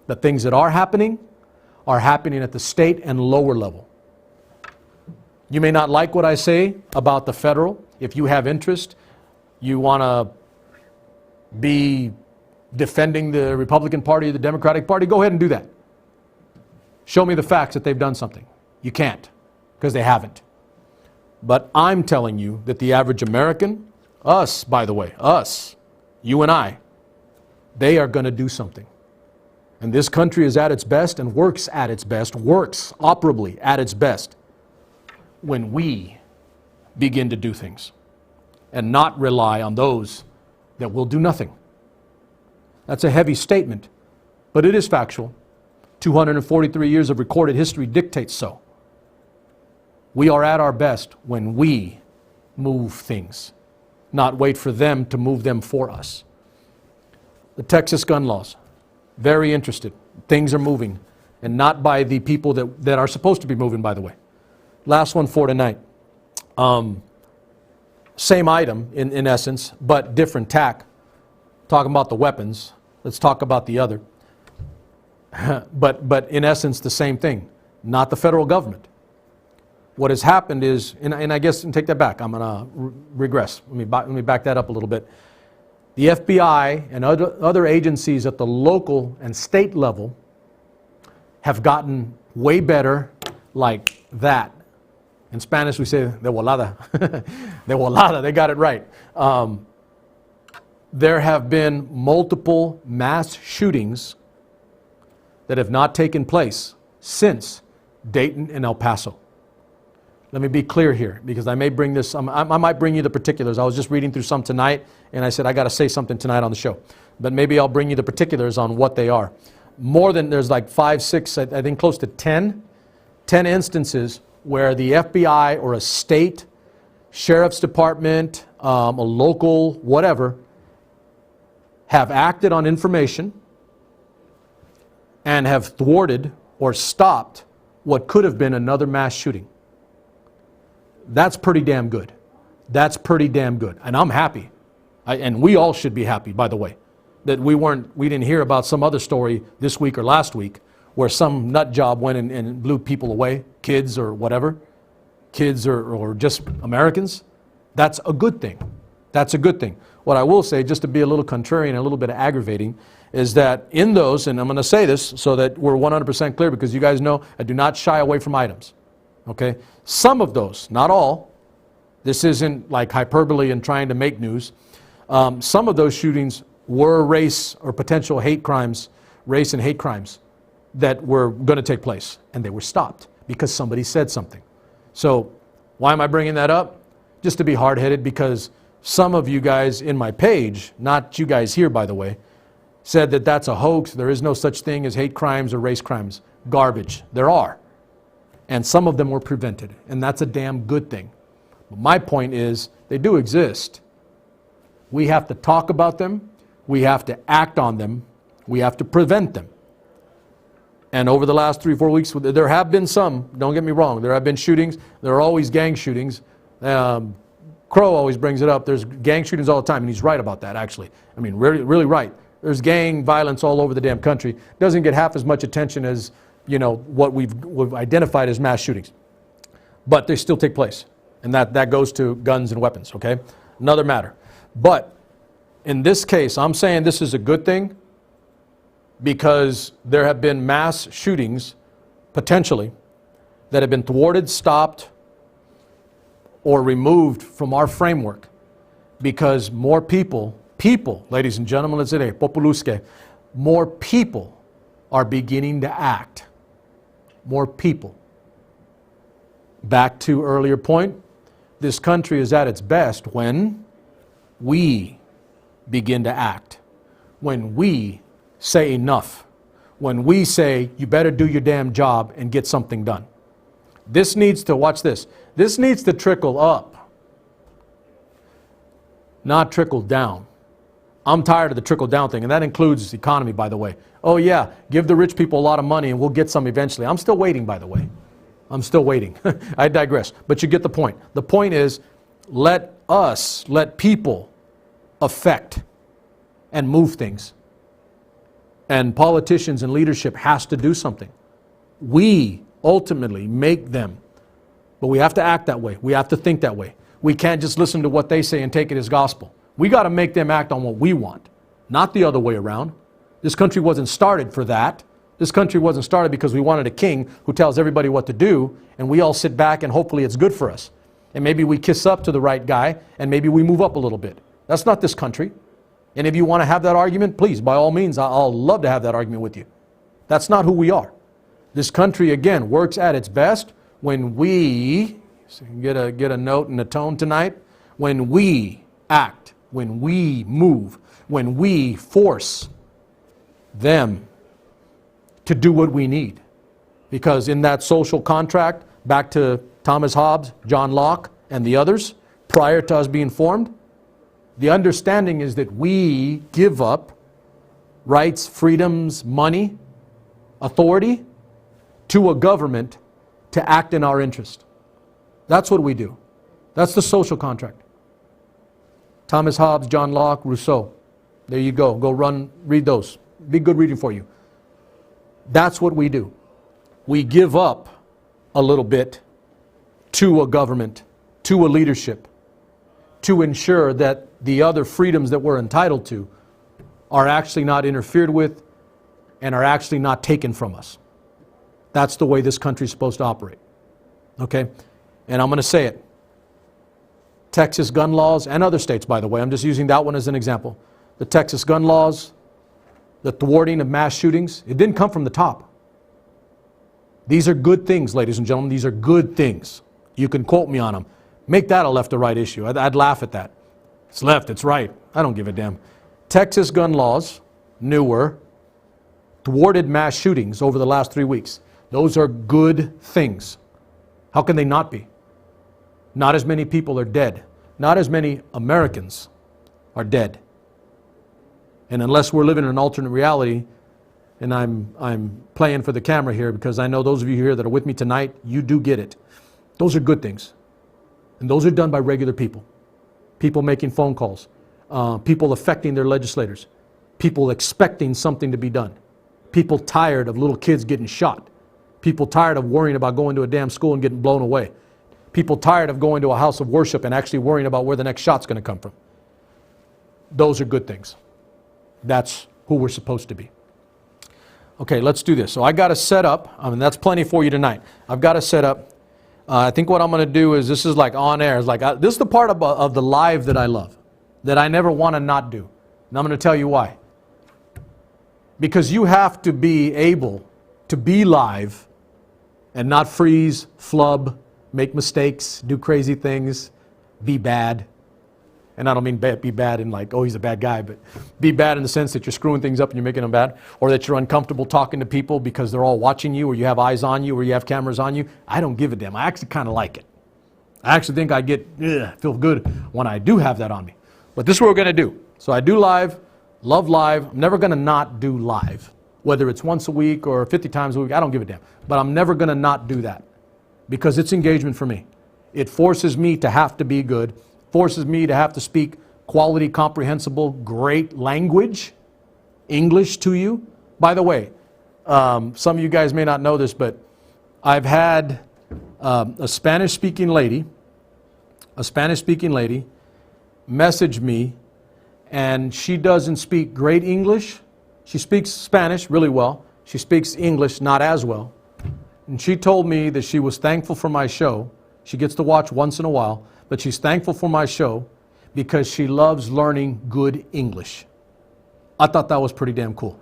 The things that are happening at the state and lower level. You may not like what I say about the federal. If you have interest, you want to be defending the Republican Party or the Democratic Party, go ahead and do that. Show me the facts that they've done something. You can't, because they haven't. But I'm telling you that the average American, us, by the way, us, you and I, they are going to do something. And this country is at its best and works at its best, works operably at its best when we begin to do things and not rely on those that will do nothing. That's a heavy statement, but it is factual. 243 years of recorded history dictates so. We are at our best when we move things, not wait for them to move them for us. The Texas gun laws, very interested. Things are moving, and not by the people that are supposed to be moving, by the way. Last one for tonight. Same item in essence, but different tack. Talking about the weapons, let's talk about the other. But in essence, the same thing. Not the federal government. What has happened is, and I guess, and take that back, I'm going to regress. Let me back that up a little bit. The FBI and other agencies at the local and state level have gotten way better like that. In Spanish, we say, de volada. De volada, they got it right. There have been multiple mass shootings that have not taken place since Dayton and El Paso. Let me be clear here, because I may bring this, I might bring you the particulars. I was just reading through some tonight, and I said, I got to say something tonight on the show. But maybe I'll bring you the particulars on what they are. More than, there's like 5, 6, I think close to 10 instances where the FBI or a state, sheriff's department, a local, whatever, have acted on information and have thwarted or stopped what could have been another mass shooting. That's pretty damn good. That's pretty damn good. And I'm happy. And we all should be happy, by the way, that we didn't hear about some other story this week or last week where some nut job went and blew people away, kids or whatever, kids or just Americans. That's a good thing. That's a good thing. What I will say, just to be a little contrarian and a little bit aggravating, is that in those, and I'm going to say this so that we're 100% clear, because you guys know I do not shy away from items. Okay? Some of those, not all, this isn't like hyperbole and trying to make news. Some of those shootings were race or potential hate crimes, race and hate crimes that were going to take place, and they were stopped because somebody said something. So why am I bringing that up? Just to be hard-headed, because some of you guys in my page, not you guys here by the way, said that that's a hoax. There is no such thing as hate crimes or race crimes. Garbage. There are. And some of them were prevented, and that's a damn good thing. But my point is, they do exist. We have to talk about them. We have to act on them. We have to prevent them. And over the last 3 or 4 weeks, there have been some, don't get me wrong, there have been shootings. There are always gang shootings. Crow always brings it up. There's gang shootings all the time, and he's right about that, actually. I mean, really, really right. There's gang violence all over the damn country. Doesn't get half as much attention as, what we've identified as mass shootings. But they still take place. And that goes to guns and weapons, okay? Another matter. But in this case, I'm saying this is a good thing because there have been mass shootings, potentially, that have been thwarted, stopped, or removed from our framework because more people, ladies and gentlemen, let's say, populuske, more people are beginning to act. More people. Back to earlier point, this country is at its best when we begin to act. When we say enough. When we say, you better do your damn job and get something done. This needs to, watch this, this needs to trickle up, not trickle down. I'm tired of the trickle down thing, and that includes the economy, by the way. Oh yeah, give the rich people a lot of money and we'll get some eventually. I'm still waiting, by the way. I'm still waiting. I digress. But you get the point. The point is, let people affect and move things. And politicians and leadership has to do something. We ultimately make them. But we have to act that way. We have to think that way. We can't just listen to what they say and take it as gospel. We got to make them act on what we want, not the other way around. This country wasn't started for that. This country wasn't started because we wanted a king who tells everybody what to do, and we all sit back and hopefully it's good for us. And maybe we kiss up to the right guy, and maybe we move up a little bit. That's not this country. And if you want to have that argument, please, by all means, I'll love to have that argument with you. That's not who we are. This country, again, works at its best when we, so you can get a note and a tone tonight, when we act, when we move, when we force them to do what we need. Because in that social contract, back to Thomas Hobbes, John Locke, and the others, prior to us being formed, the understanding is that we give up rights, freedoms, money, authority to a government to act in our interest. That's what we do. That's the social contract. Thomas Hobbes, John Locke, Rousseau. There you go. Go read those. Be good reading for you. That's what we do. We give up a little bit to a government, to a leadership, to ensure that the other freedoms that we're entitled to are actually not interfered with and are actually not taken from us. That's the way this country is supposed to operate. Okay? And I'm going to say it. Texas gun laws, and other states, by the way, I'm just using that one as an example. The Texas gun laws, the thwarting of mass shootings, it didn't come from the top. These are good things, ladies and gentlemen. These are good things. You can quote me on them. Make that a left or right issue. I'd laugh at that. It's left, it's right. I don't give a damn. Texas gun laws, newer, thwarted mass shootings over the last 3 weeks. Those are good things. How can they not be? Not as many people are dead. Not as many Americans are dead. And unless we're living in an alternate reality, and I'm playing for the camera here because I know those of you here that are with me tonight, you do get it. Those are good things. And those are done by regular people. People making phone calls. People affecting their legislators. People expecting something to be done. People tired of little kids getting shot. People tired of worrying about going to a damn school and getting blown away. People tired of going to a house of worship and actually worrying about where the next shot's going to come from. Those are good things. That's who we're supposed to be. Okay, let's do this. So I got a set up. I mean, that's plenty for you tonight. I've got a set up. I think what I'm going to do is, this is like on air. It's like this is the part of the live that I love, that I never want to not do. And I'm going to tell you why. Because you have to be able to be live and not freeze, flub, make mistakes, do crazy things, be bad. And I don't mean be bad in like, oh, he's a bad guy, but be bad in the sense that you're screwing things up and you're making them bad, or that you're uncomfortable talking to people because they're all watching you, or you have eyes on you, or you have cameras on you. I don't give a damn. I actually kind of like it. I actually think I feel good when I do have that on me. But this is what we're going to do. So I do live, love live. I'm never going to not do live, whether it's once a week or 50 times a week. I don't give a damn. But I'm never going to not do that because it's engagement for me. It forces me to have to be good, forces me to have to speak quality, comprehensible, great language, English to you. By the way, some of you guys may not know this, but I've had a Spanish-speaking lady message me, and she doesn't speak great English. She speaks Spanish really well. She speaks English not as well. And she told me that she was thankful for my show. She gets to watch once in a while, but she's thankful for my show because she loves learning good English. I thought that was pretty damn cool.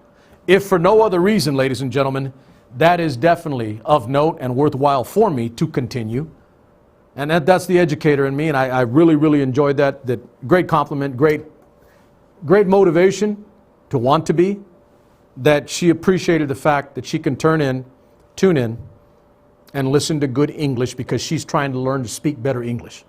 If for no other reason, ladies and gentlemen, that is definitely of note and worthwhile for me to continue. And that's the educator in me, and I really, really enjoyed that. Great compliment, great motivation to want to be, that she appreciated the fact that she can tune in, and listen to good English because she's trying to learn to speak better English.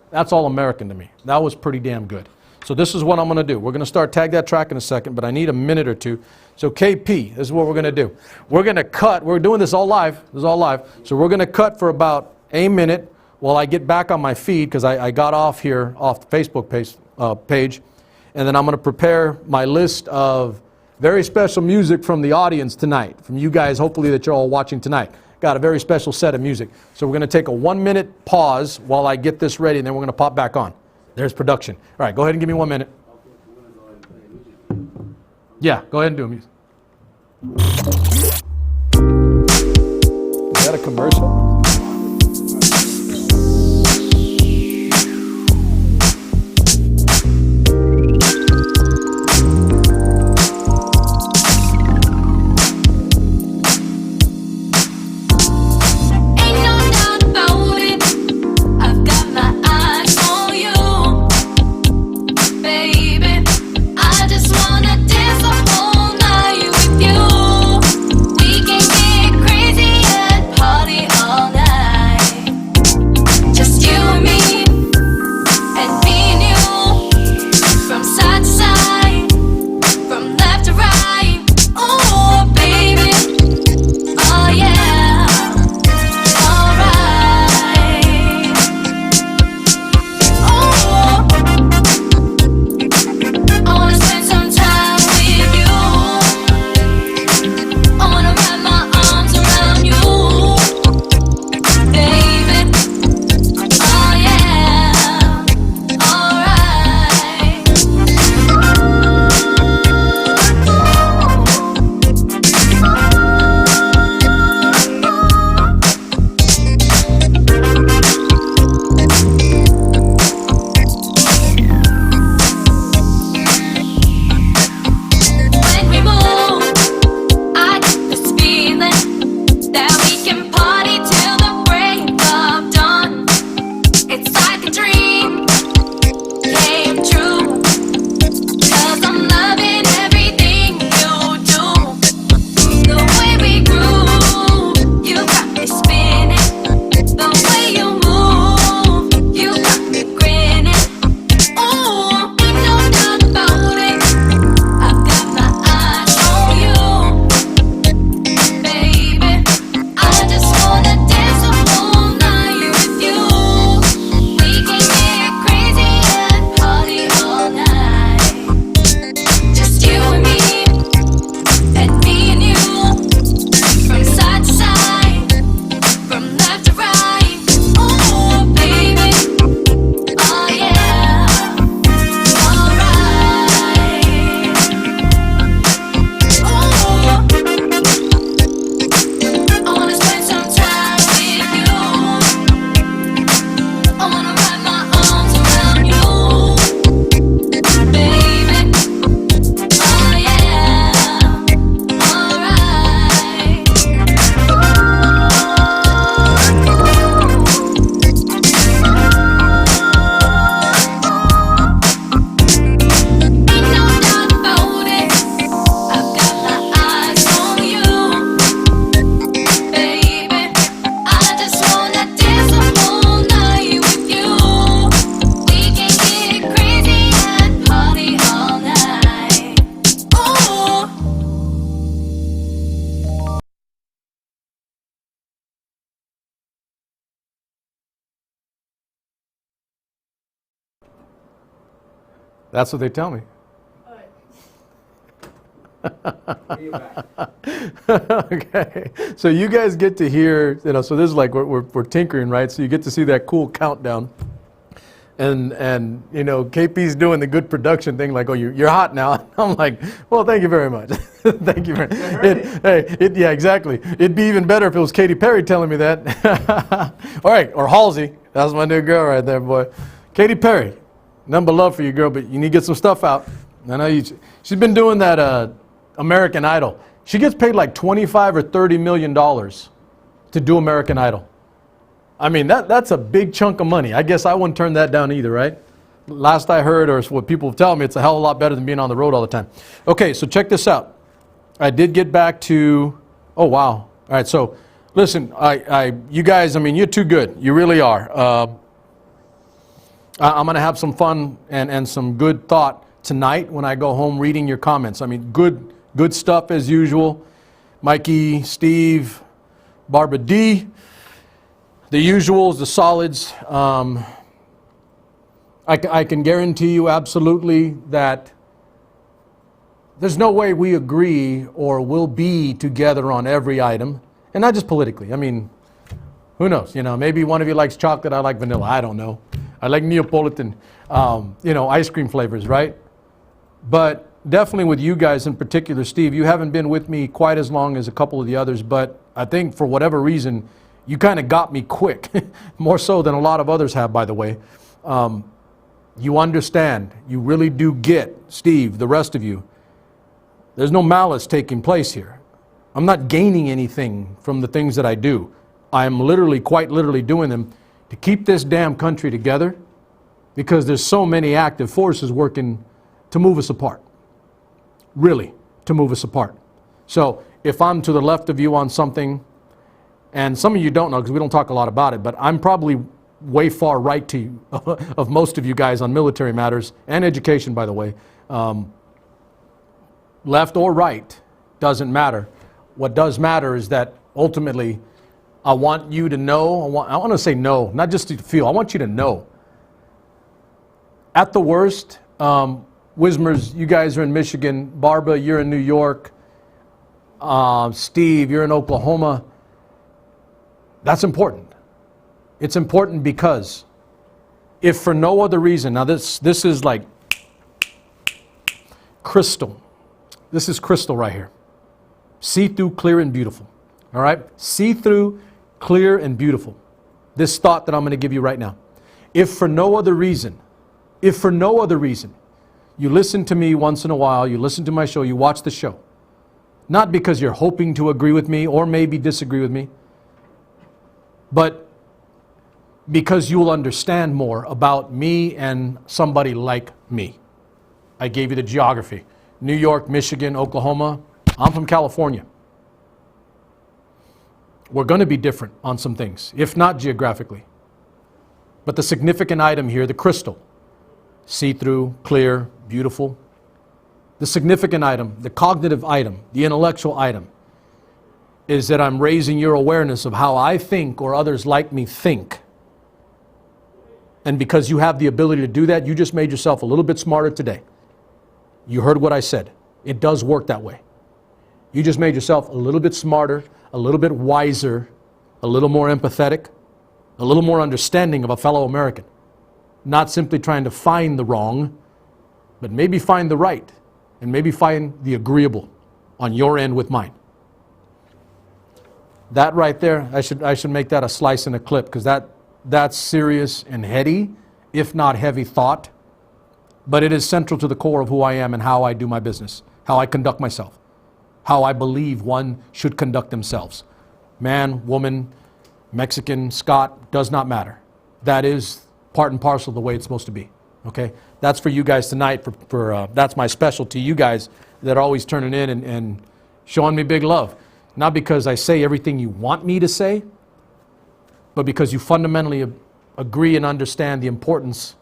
That's all American to me. That was pretty damn good. So this is what I'm going to do. We're going to start Tag That Track in a second, but I need a minute or two. So KP, this is what we're going to do. We're going to cut. We're doing this all live. This is all live. So we're going to cut for about a minute while I get back on my feed because I got off here, off the Facebook page. And then I'm going to prepare my list of very special music from the audience tonight, from you guys, hopefully, that you're all watching tonight. Got a very special set of music. So we're going to take a 1-minute pause while I get this ready, and then we're going to pop back on. There's production. All right, go ahead and give me 1 minute. Yeah, go ahead and do music. Is that a commercial? All That's what they tell me. Okay, so you guys get to hear, so this is like we're tinkering, right? So you get to see that cool countdown, and KP's doing the good production thing, like, oh, you're hot now. I'm like, well, thank you very much. Thank you yeah, exactly. It'd be even better if it was Katy Perry telling me that. All right, or Halsey. That's my new girl right there, boy. Katy Perry, none but love for you, girl, but you need to get some stuff out. I know she's been doing that American Idol. She gets paid like $25 or $30 million to do American Idol. I mean, that's a big chunk of money. I guess I wouldn't turn that down either, right? Last I heard, or what people tell me, it's a hell of a lot better than being on the road all the time. Okay, so check this out. I did get back to, oh, wow. All right, so listen, you guys, I mean, you're too good. You really are. I'm going to have some fun and some good thought tonight when I go home reading your comments. I mean, good stuff as usual. Mikey, Steve, Barbara D, the usuals, the solids. I can guarantee you absolutely that there's no way we agree or will be together on every item, and not just politically. I mean, who knows? Maybe one of you likes chocolate, I like vanilla. I don't know. I like Neapolitan, ice cream flavors, right? But definitely with you guys in particular, Steve, you haven't been with me quite as long as a couple of the others, but I think for whatever reason, you kind of got me quick, more so than a lot of others have, by the way. You understand, you really do get, Steve, the rest of you, there's no malice taking place here. I'm not gaining anything from the things that I do. I'm quite literally doing them to keep this damn country together, because there's so many active forces working to move us apart. Really, to move us apart. So if I'm to the left of you on something, and some of you don't know because we don't talk a lot about it, but I'm probably way far right to you, of most of you guys on military matters and education, by the way. Left or right, doesn't matter. What does matter is that ultimately I want you to know, I want to say no, not just to feel, I want you to know. At the worst, Wismers, you guys are in Michigan. Barbara, you're in New York. Steve, you're in Oklahoma. That's important. It's important because if for no other reason, now this is like crystal. This is crystal right here. See-through, clear, and beautiful. All right? See-through, clear, and beautiful. This thought that I'm going to give you right now. If for no other reason, you listen to me once in a while, you listen to my show, you watch the show, not because you're hoping to agree with me or maybe disagree with me, but because you will understand more about me and somebody like me. I gave you the geography. New York, Michigan, Oklahoma. I'm from California. We're going to be different on some things, if not geographically. But the significant item here, the crystal, see-through, clear, beautiful. The significant item, the cognitive item, the intellectual item, is that I'm raising your awareness of how I think or others like me think. And because you have the ability to do that, you just made yourself a little bit smarter today. You heard what I said. It does work that way. You just made yourself a little bit smarter, a little bit wiser, a little more empathetic, a little more understanding of a fellow American. Not simply trying to find the wrong, but maybe find the right, and maybe find the agreeable on your end with mine. That right there, I should make that a slice in a clip, because that's serious and heady, if not heavy thought, but it is central to the core of who I am and how I do my business, how I conduct myself, how I believe one should conduct themselves. Man, woman, Mexican, Scot, does not matter. That is part and parcel of the way it's supposed to be. Okay? That's for you guys tonight. That's my specialty. You guys that are always turning in and showing me big love. Not because I say everything you want me to say, but because you fundamentally agree and understand the importance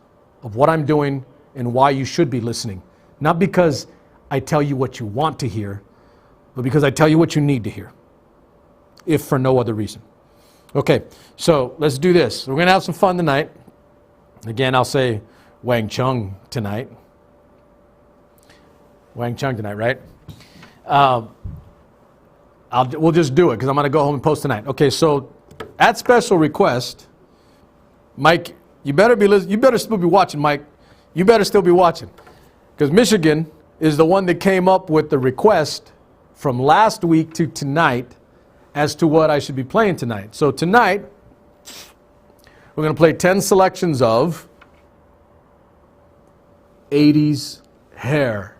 of what I'm doing and why you should be listening. Not because I tell you what you want to hear, but because I tell you what you need to hear, if for no other reason. Okay, so let's do this. We're going to have some fun tonight. Again, I'll say Wang Chung tonight. Wang Chung tonight, right? We'll just do it because I'm going to go home and post tonight. Okay, so at special request, Mike, you better still be watching, Mike. You better still be watching because Michigan is the one that came up with the request from last week to tonight as to what I should be playing tonight. So tonight, we're going to play 10 selections of 80s hair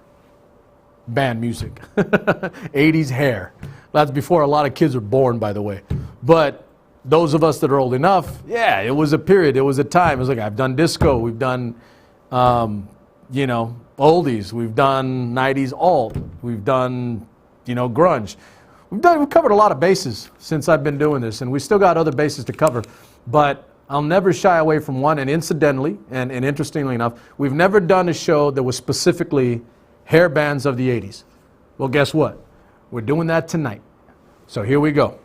band music. 80s hair. That's before a lot of kids were born, by the way. But those of us that are old enough, yeah, it was a period. It was a time. It was like I've done disco. We've done, oldies. We've done 90s alt. We've done, grunge. We've covered a lot of bases since I've been doing this, and we still got other bases to cover. But I'll never shy away from one. And incidentally, and interestingly enough, we've never done a show that was specifically hair bands of the 80s. Well, guess what? We're doing that tonight. So here we go.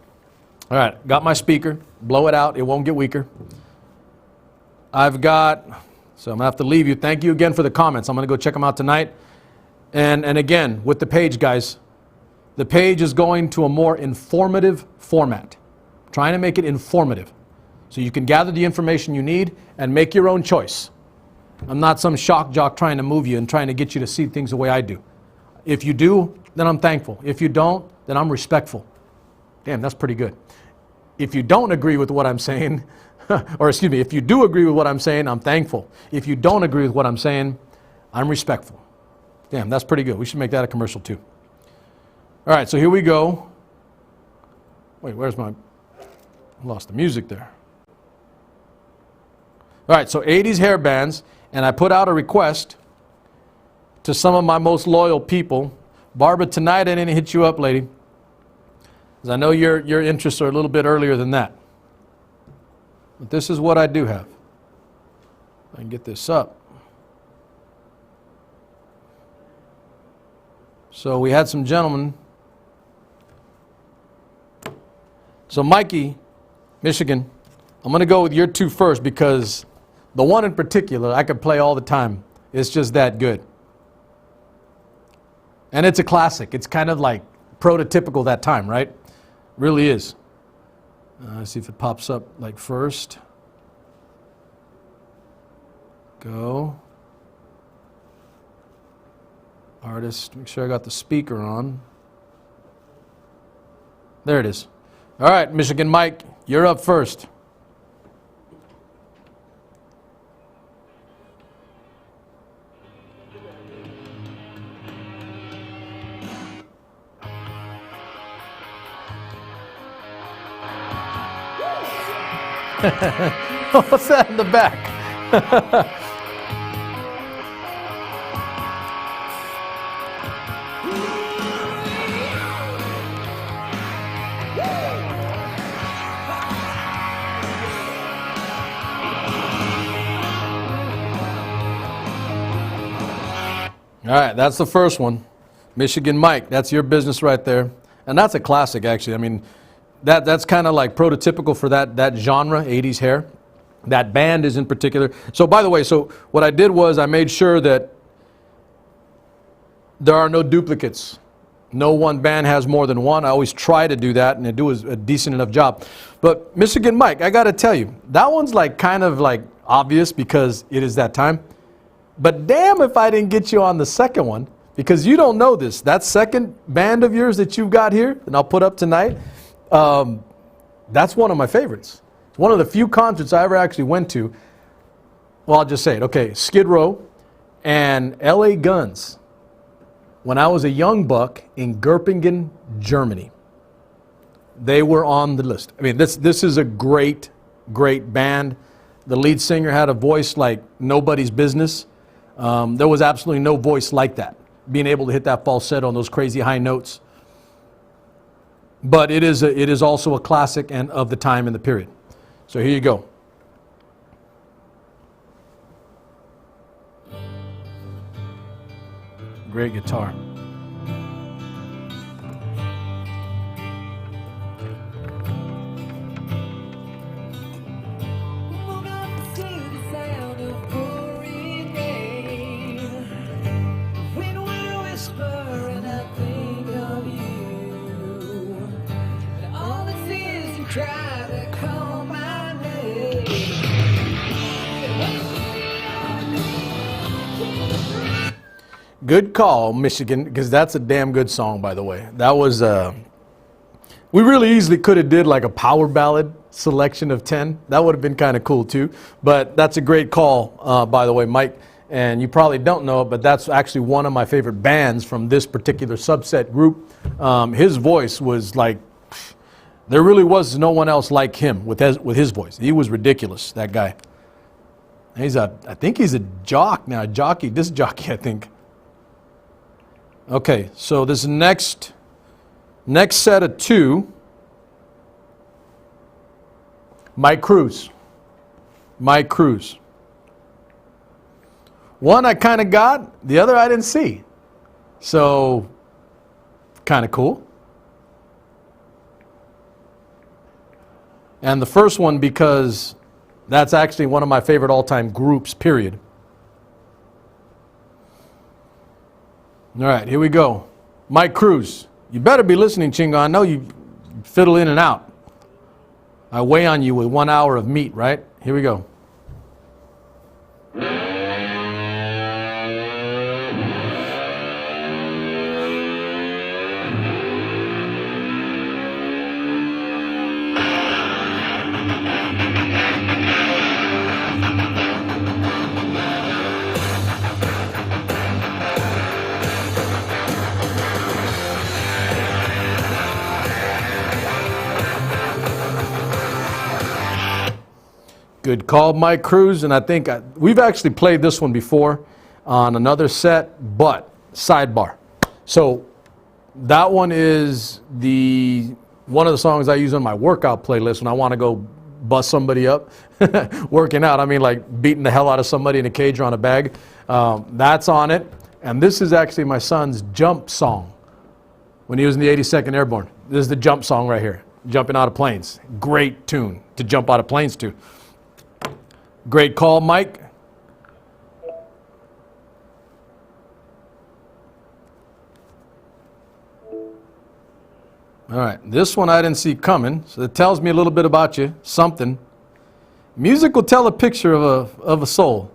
All right, got my speaker. Blow it out. It won't get weaker. So I'm going to have to leave you. Thank you again for the comments. I'm going to go check them out tonight. And again, with the page, guys, the page is going to a more informative format. I'm trying to make it informative so you can gather the information you need and make your own choice. I'm not some shock jock trying to move you and trying to get you to see things the way I do. If you do, then I'm thankful. If you don't, then I'm respectful. Damn, that's pretty good. If you don't agree with what I'm saying, or excuse me, if you do agree with what I'm saying, I'm thankful. If you don't agree with what I'm saying, I'm respectful. Damn, that's pretty good. We should make that a commercial too. All right, so here we go. Wait, I lost the music there. All right, so 80s hair bands, and I put out a request to some of my most loyal people. Barbara, tonight I didn't hit you up, lady, because I know your interests are a little bit earlier than that. But this is what I do have. I can get this up. So we had some gentlemen. So Mikey, Michigan, I'm going to go with your two first because the one in particular I could play all the time. It's just that good. And it's a classic. It's kind of like prototypical that time, right? Really is. Let's see if it pops up like first. Go. Artist, make sure I got the speaker on. There it is. All right, Michigan Mike, you're up first. What's that in the back? All right, that's the first one. Michigan Mike, that's your business right there. And that's a classic, actually. I mean, that's kind of like prototypical for that genre, 80s hair. That band is in particular. So by the way, so what I did was I made sure that there are no duplicates. No one band has more than one. I always try to do that, and I do a decent enough job. But Michigan Mike, I got to tell you, that one's like kind of like obvious because it is that time. But damn if I didn't get you on the second one, because you don't know this. That second band of yours that you've got here, and I'll put up tonight, that's one of my favorites. It's one of the few concerts I ever actually went to. Well, I'll just say it. Okay, Skid Row and L.A. Guns. When I was a young buck in Göppingen, Germany, they were on the list. I mean, this is a great, great band. The lead singer had a voice like nobody's business. There was absolutely no voice like that, being able to hit that falsetto on those crazy high notes. But it is also a classic and of the time and the period. So here you go. Great guitar. Good call, Michigan, because that's a damn good song, by the way. That was, we really easily could have did like a power ballad selection of 10. That would have been kind of cool too. But that's a great call, by the way, Mike. And you probably don't know it, but that's actually one of my favorite bands from this particular subset group. His voice was like, there really was no one else like him with his voice. He was ridiculous, that guy. I think he's a jock now, disc jockey, I think. Okay, so this next set of two, Mike Cruz. One I kind of got, the other I didn't see. So, kind of cool. And the first one because that's actually one of my favorite all-time groups, period. All right, here we go. Mike Cruz. You better be listening, Chingo. I know you fiddle in and out. I weigh on you with 1 hour of meat, right? Here we go. Good call, Mike Cruz, and I think we've actually played this one before on another set, but sidebar. So that one is one of the songs I use on my workout playlist when I want to go bust somebody up, working out. I mean, like beating the hell out of somebody in a cage or on a bag. That's on it, and this is actually my son's jump song when he was in the 82nd Airborne. This is the jump song right here, jumping out of planes. Great tune to jump out of planes to. Great call, Mike. All right, this one I didn't see coming, so it tells me a little bit about you, something. Music will tell a picture of a soul.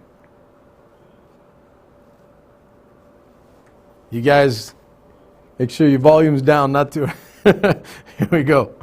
You guys, make sure your volume's down, not too. Here we go.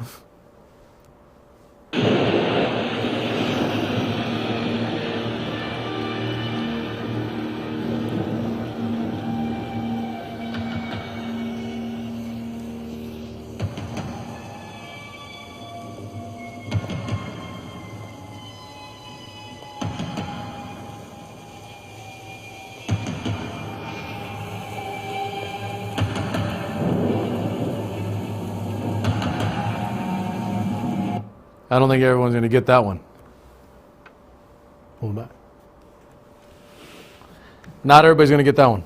I don't think everyone's going to get that one. Hold back. Not everybody's going to get that one.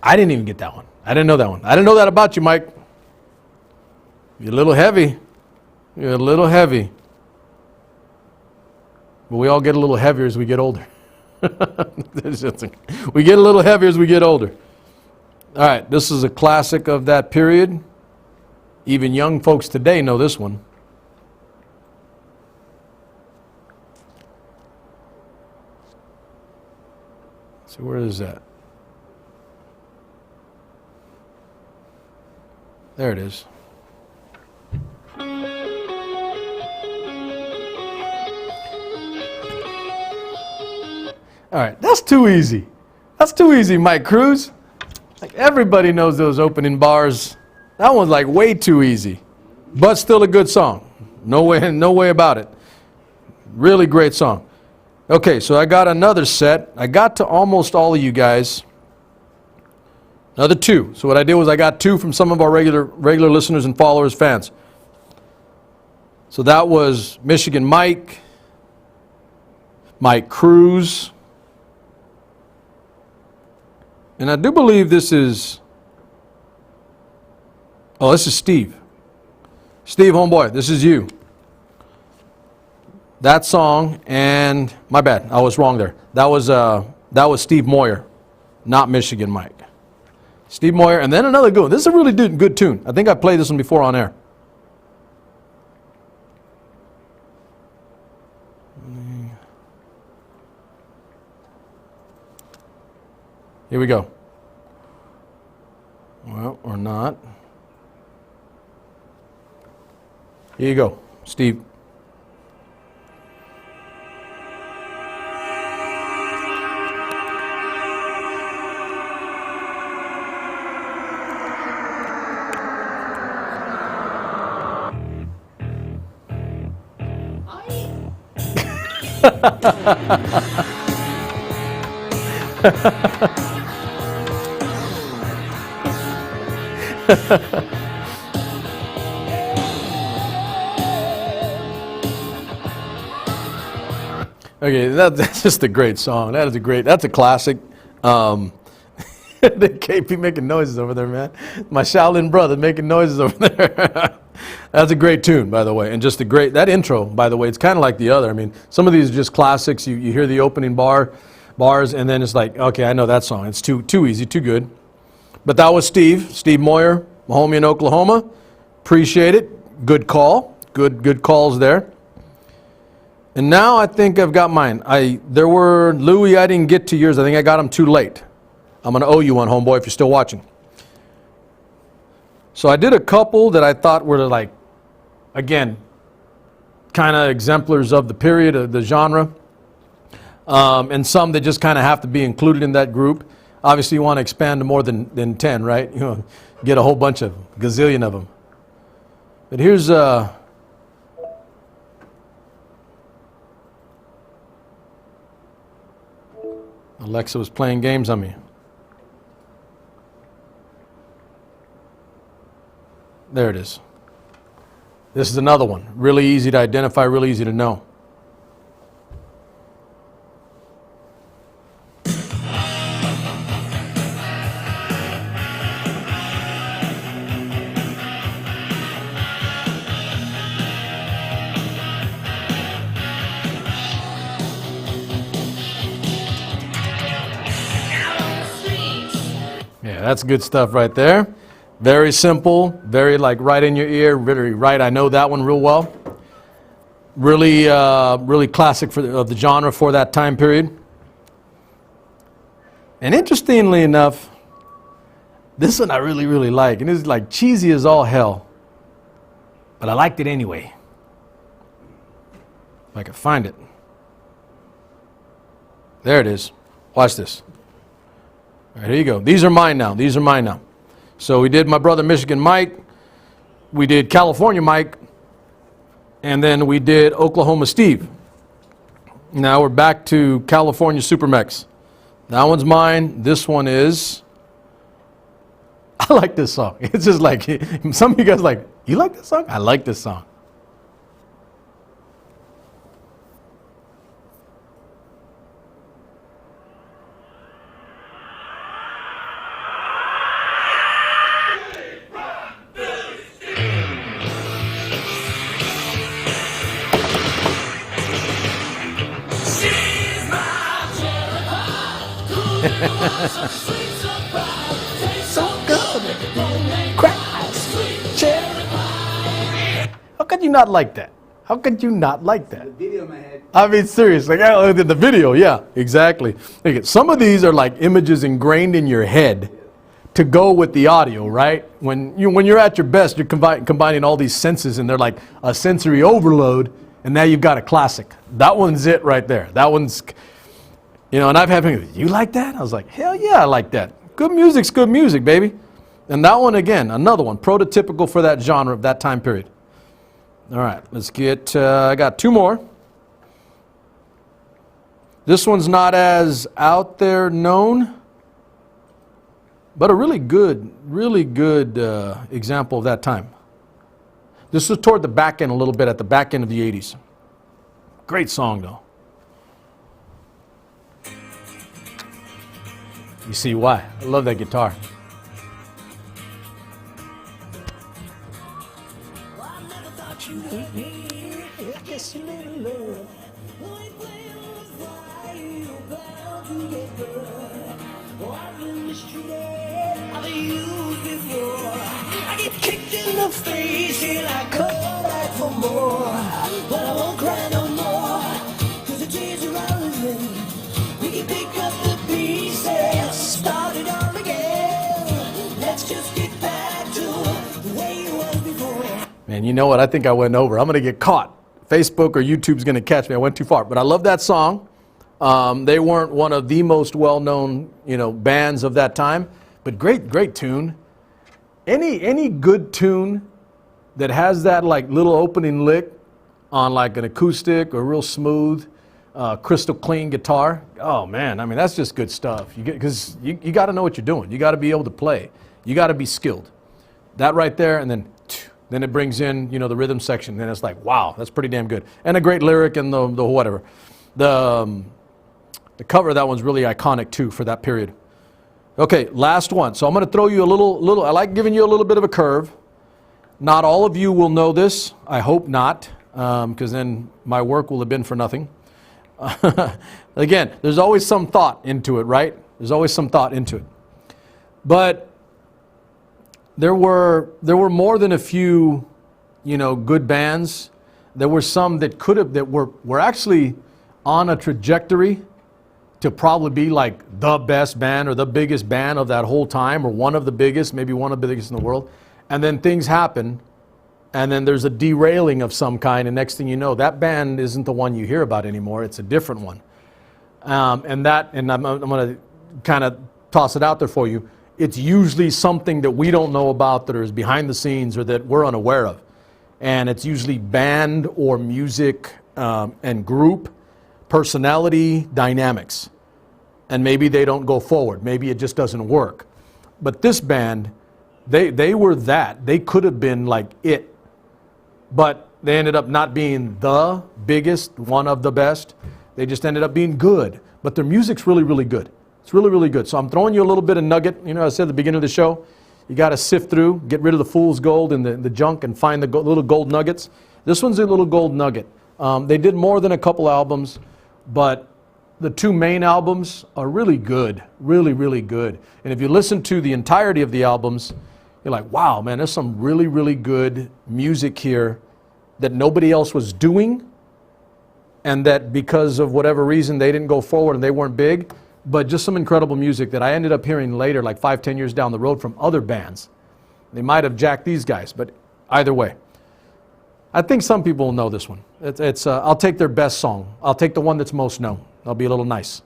I didn't even get that one. I didn't know that one. I didn't know that about you, Mike. You're a little heavy. You're a little heavy. But we all get a little heavier as we get older. We get a little heavier as we get older. All right, this is a classic of that period. Even young folks today know this one. So where is that? There it is. All right, that's too easy. That's too easy, Mike Cruz. Like everybody knows those opening bars. That one's like way too easy, but still a good song. No way about it. Really great song. Okay, so I got another set. I got to almost all of you guys. Another two. So what I did was I got two from some of our regular listeners and followers, fans. So that was Michigan Mike, Mike Cruz, and I do believe this is. Oh, this is Steve. Steve, homeboy, this is you. That song, and my bad, I was wrong there. That was Steve Moyer, not Michigan Mike. Steve Moyer, and then another good one. This is a really good tune. I think I played this one before on air. Here we go. Well, or not. Here you go, Steve. Okay, that's just a great song. That's a classic. The KP making noises over there, man. My Shaolin brother making noises over there. That's a great tune, by the way, and just that intro, by the way, it's kind of like the other. I mean, some of these are just classics. You hear the opening bars, and then it's like, okay, I know that song. It's too easy, too good. But that was Steve Moyer, my homie in Oklahoma. Appreciate it. Good call. Good calls there. And now I think I've got mine. There were, Louis, I didn't get to yours. I think I got them too late. I'm going to owe you one, homeboy, if you're still watching. So I did a couple that I thought were like, again, kind of exemplars of the period, of the genre. And some that just kind of have to be included in that group. Obviously, you want to expand to more than 10, right? You know, get a whole bunch of, gazillion of them. But here's... Alexa was playing games on me. There it is. This is another one. Really easy to identify, really easy to know. Yeah, that's good stuff right there. Very simple, very like right in your ear, very right. I know that one real well. Really, really classic of the genre for that time period. And interestingly enough, this one I really, really like. And it's like cheesy as all hell, but I liked it anyway. If I could find it. There it is. Watch this. All right, here you go. These are mine now. So we did my brother Michigan Mike, we did California Mike, and then we did Oklahoma Steve. Now we're back to California SuperMex. That one's mine. This one is... I like this song. It's just like, some of you guys are like, you like this song? I like this song. So good. How could you not like that? How could you not like that? The video in my head. I mean, seriously. Like, the video, yeah, exactly. Some of these are like images ingrained in your head to go with the audio, right? When you're at your best, you're combining all these senses, and they're like a sensory overload, and now you've got a classic. That one's it right there. That one's... You know, and I've had people, you like that? I was like, hell yeah, I like that. Good music's good music, baby. And that one, again, another one, prototypical for that genre of that time period. All right, let's get, I got two more. This one's not as out there known, but a really good example of that time. This was toward the back end a little bit, at the back end of the 80s. Great song, though. You see why. I love that guitar. your face till I come back for more. But I won't cry no more, 'cause the tears are rolling rain. We can pick up the pieces, start it all again. Let's just get back to the way it was before. Man, you know what? I think I went over. I'm going to get caught. Facebook or YouTube's going to catch me. I went too far. But I love that song. They weren't one of the most well-known, bands of that time. But great tune. Any good tune that has that like little opening lick on like an acoustic or real smooth, crystal clean guitar. Oh man, I mean that's just good stuff. Because you got to know what you're doing. You got to be able to play. You got to be skilled. That right there, and then it brings in the rhythm section. Then it's like wow, that's pretty damn good. And a great lyric and the whatever. The cover of that one's really iconic too for that period. Okay, last one. So I'm going to throw you a little. I like giving you a little bit of a curve. Not all of you will know this. I hope not, because then my work will have been for nothing. Again, there's always some thought into it, right? There's always some thought into it. But there were more than a few, good bands. There were some that were actually on a trajectory to probably be like the best band or the biggest band of that whole time, or one of the biggest, maybe one of the biggest in the world. And then things happen, and then there's a derailing of some kind, and next thing you know, that band isn't the one you hear about anymore. It's a different one. And I'm going to kind of toss it out there for you. It's usually something that we don't know about, that is behind the scenes or that we're unaware of. And it's usually band or music and group personality dynamics, and maybe they don't go forward. Maybe it just doesn't work. But this band, they were that. They could have been like it, but they ended up not being the biggest, one of the best. They just ended up being good. But their music's really, really good. It's really, really good. So I'm throwing you a little bit of nugget. I said at the beginning of the show, you got to sift through, get rid of the fool's gold and the junk, and find the little gold nuggets. This one's a little gold nugget. They did more than a couple albums, but the two main albums are really good, really, really good. And if you listen to the entirety of the albums, you're like, wow, man, there's some really, really good music here that nobody else was doing, and that because of whatever reason they didn't go forward and they weren't big, but just some incredible music that I ended up hearing later, like 5-10 years down the road, from other bands. They might have jacked these guys, but either way. I think some people will know this one. I'll take their best song. I'll take the one that's most known. I'll be a little nice.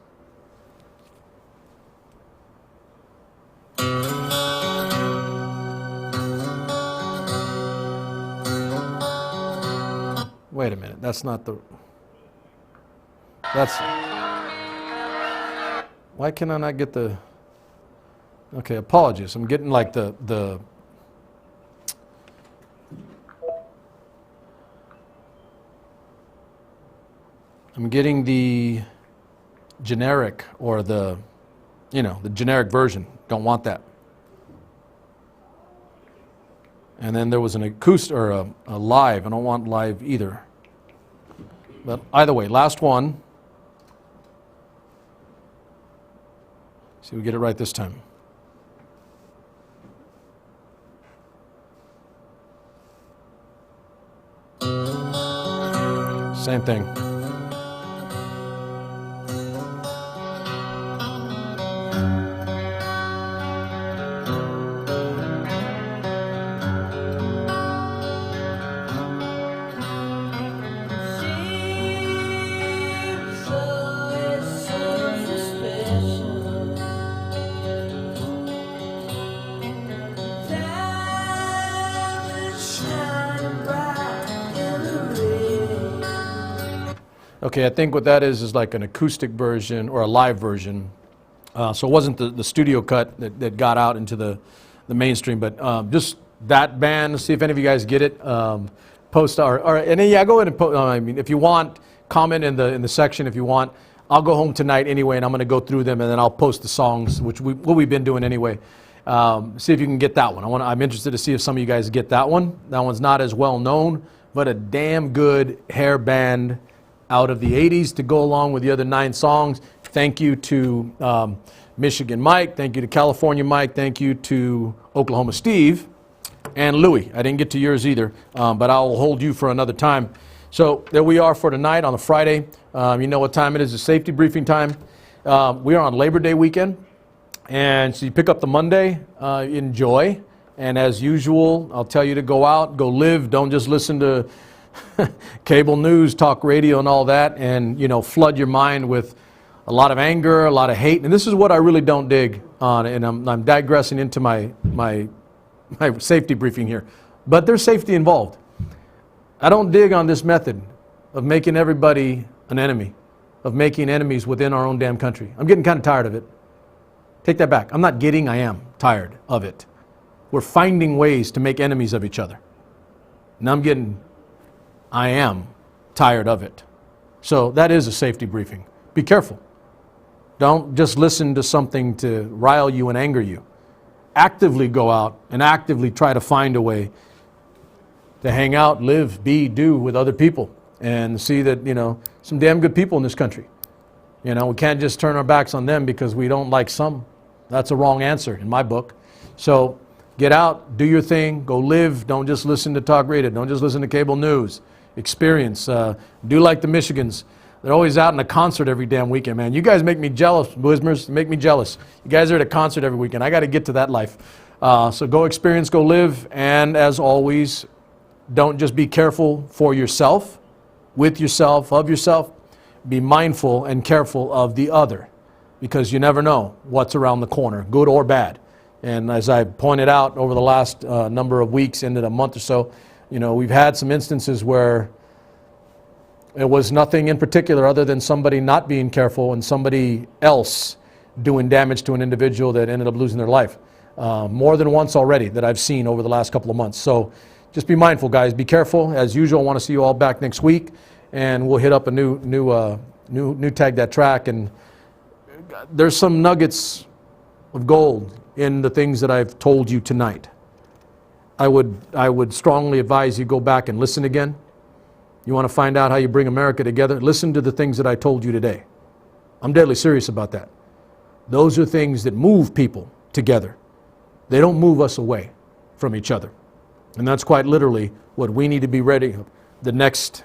Wait a minute. That's not the... That's... Why can I not get the... Okay, apologies. I'm getting like the I'm getting the generic, or the generic version. Don't want that. And then there was an acoustic or a live. I don't want live either. But either way, last one. See, we get it right this time. Same thing. Okay, I think what that is like an acoustic version or a live version. So it wasn't the studio cut that got out into the mainstream, but just that band. See if any of you guys get it. Post and then, yeah, go ahead and post. I mean, if you want, comment in the section if you want. I'll go home tonight anyway, and I'm going to go through them, and then I'll post the songs, what we've been doing anyway. See if you can get that one. I'm interested to see if some of you guys get that one. That one's not as well known, but a damn good hair band out of the 80s to go along with the other 9 songs. Thank you to Michigan Mike. Thank you to California Mike. Thank you to Oklahoma Steve. And Louie, I didn't get to yours either, but I'll hold you for another time. So there we are for tonight on a Friday. You know what time it is, the safety briefing time. We are on Labor Day weekend, and so you pick up the Monday, enjoy, and as usual, I'll tell you to go out, go live, don't just listen to cable news, talk radio and all that, and flood your mind with a lot of anger, a lot of hate. And this is what I really don't dig on, and I'm digressing into my safety briefing here. But there's safety involved. I don't dig on this method of making everybody an enemy, of making enemies within our own damn country. I'm getting kind of tired of it. Take that back. I'm not getting, I am tired of it. We're finding ways to make enemies of each other. And I am tired of it. So that is a safety briefing. Be careful. Don't just listen to something to rile you and anger you. Actively go out and actively try to find a way to hang out, live, be, do with other people and see that, some damn good people in this country. We can't just turn our backs on them because we don't like some. That's a wrong answer in my book. So get out, do your thing, go live. Don't just listen to talk radio. Don't just listen to cable news. Experience. Do like the Michigans. They're always out in a concert every damn weekend, man. You guys make me jealous, Wismers. You make me jealous. You guys are at a concert every weekend. I got to get to that life. So go experience, go live, and as always, don't just be careful for yourself, with yourself, of yourself. Be mindful and careful of the other, because you never know what's around the corner, good or bad. And as I pointed out over the last number of weeks, into a month or so, we've had some instances where it was nothing in particular other than somebody not being careful and somebody else doing damage to an individual that ended up losing their life. More than once already that I've seen over the last couple of months. So just be mindful, guys. Be careful. As usual, I want to see you all back next week, and we'll hit up a new Tag That Track. And there's some nuggets of gold in the things that I've told you tonight. I would strongly advise you go back and listen again. You want to find out how you bring America together? Listen to the things that I told you today. I'm deadly serious about that. Those are things that move people together. They don't move us away from each other. And that's quite literally what we need to be ready. The next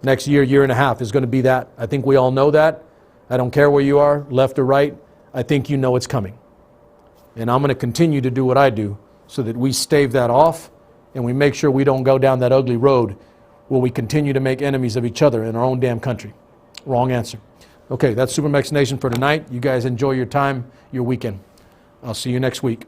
next year and a half is going to be that. I think we all know that. I don't care where you are, left or right. I think you know it's coming. And I'm going to continue to do what I do so that we stave that off and we make sure we don't go down that ugly road where we continue to make enemies of each other in our own damn country. Wrong answer. Okay, that's SuperMex Nation for tonight. You guys enjoy your time, your weekend. I'll see you next week.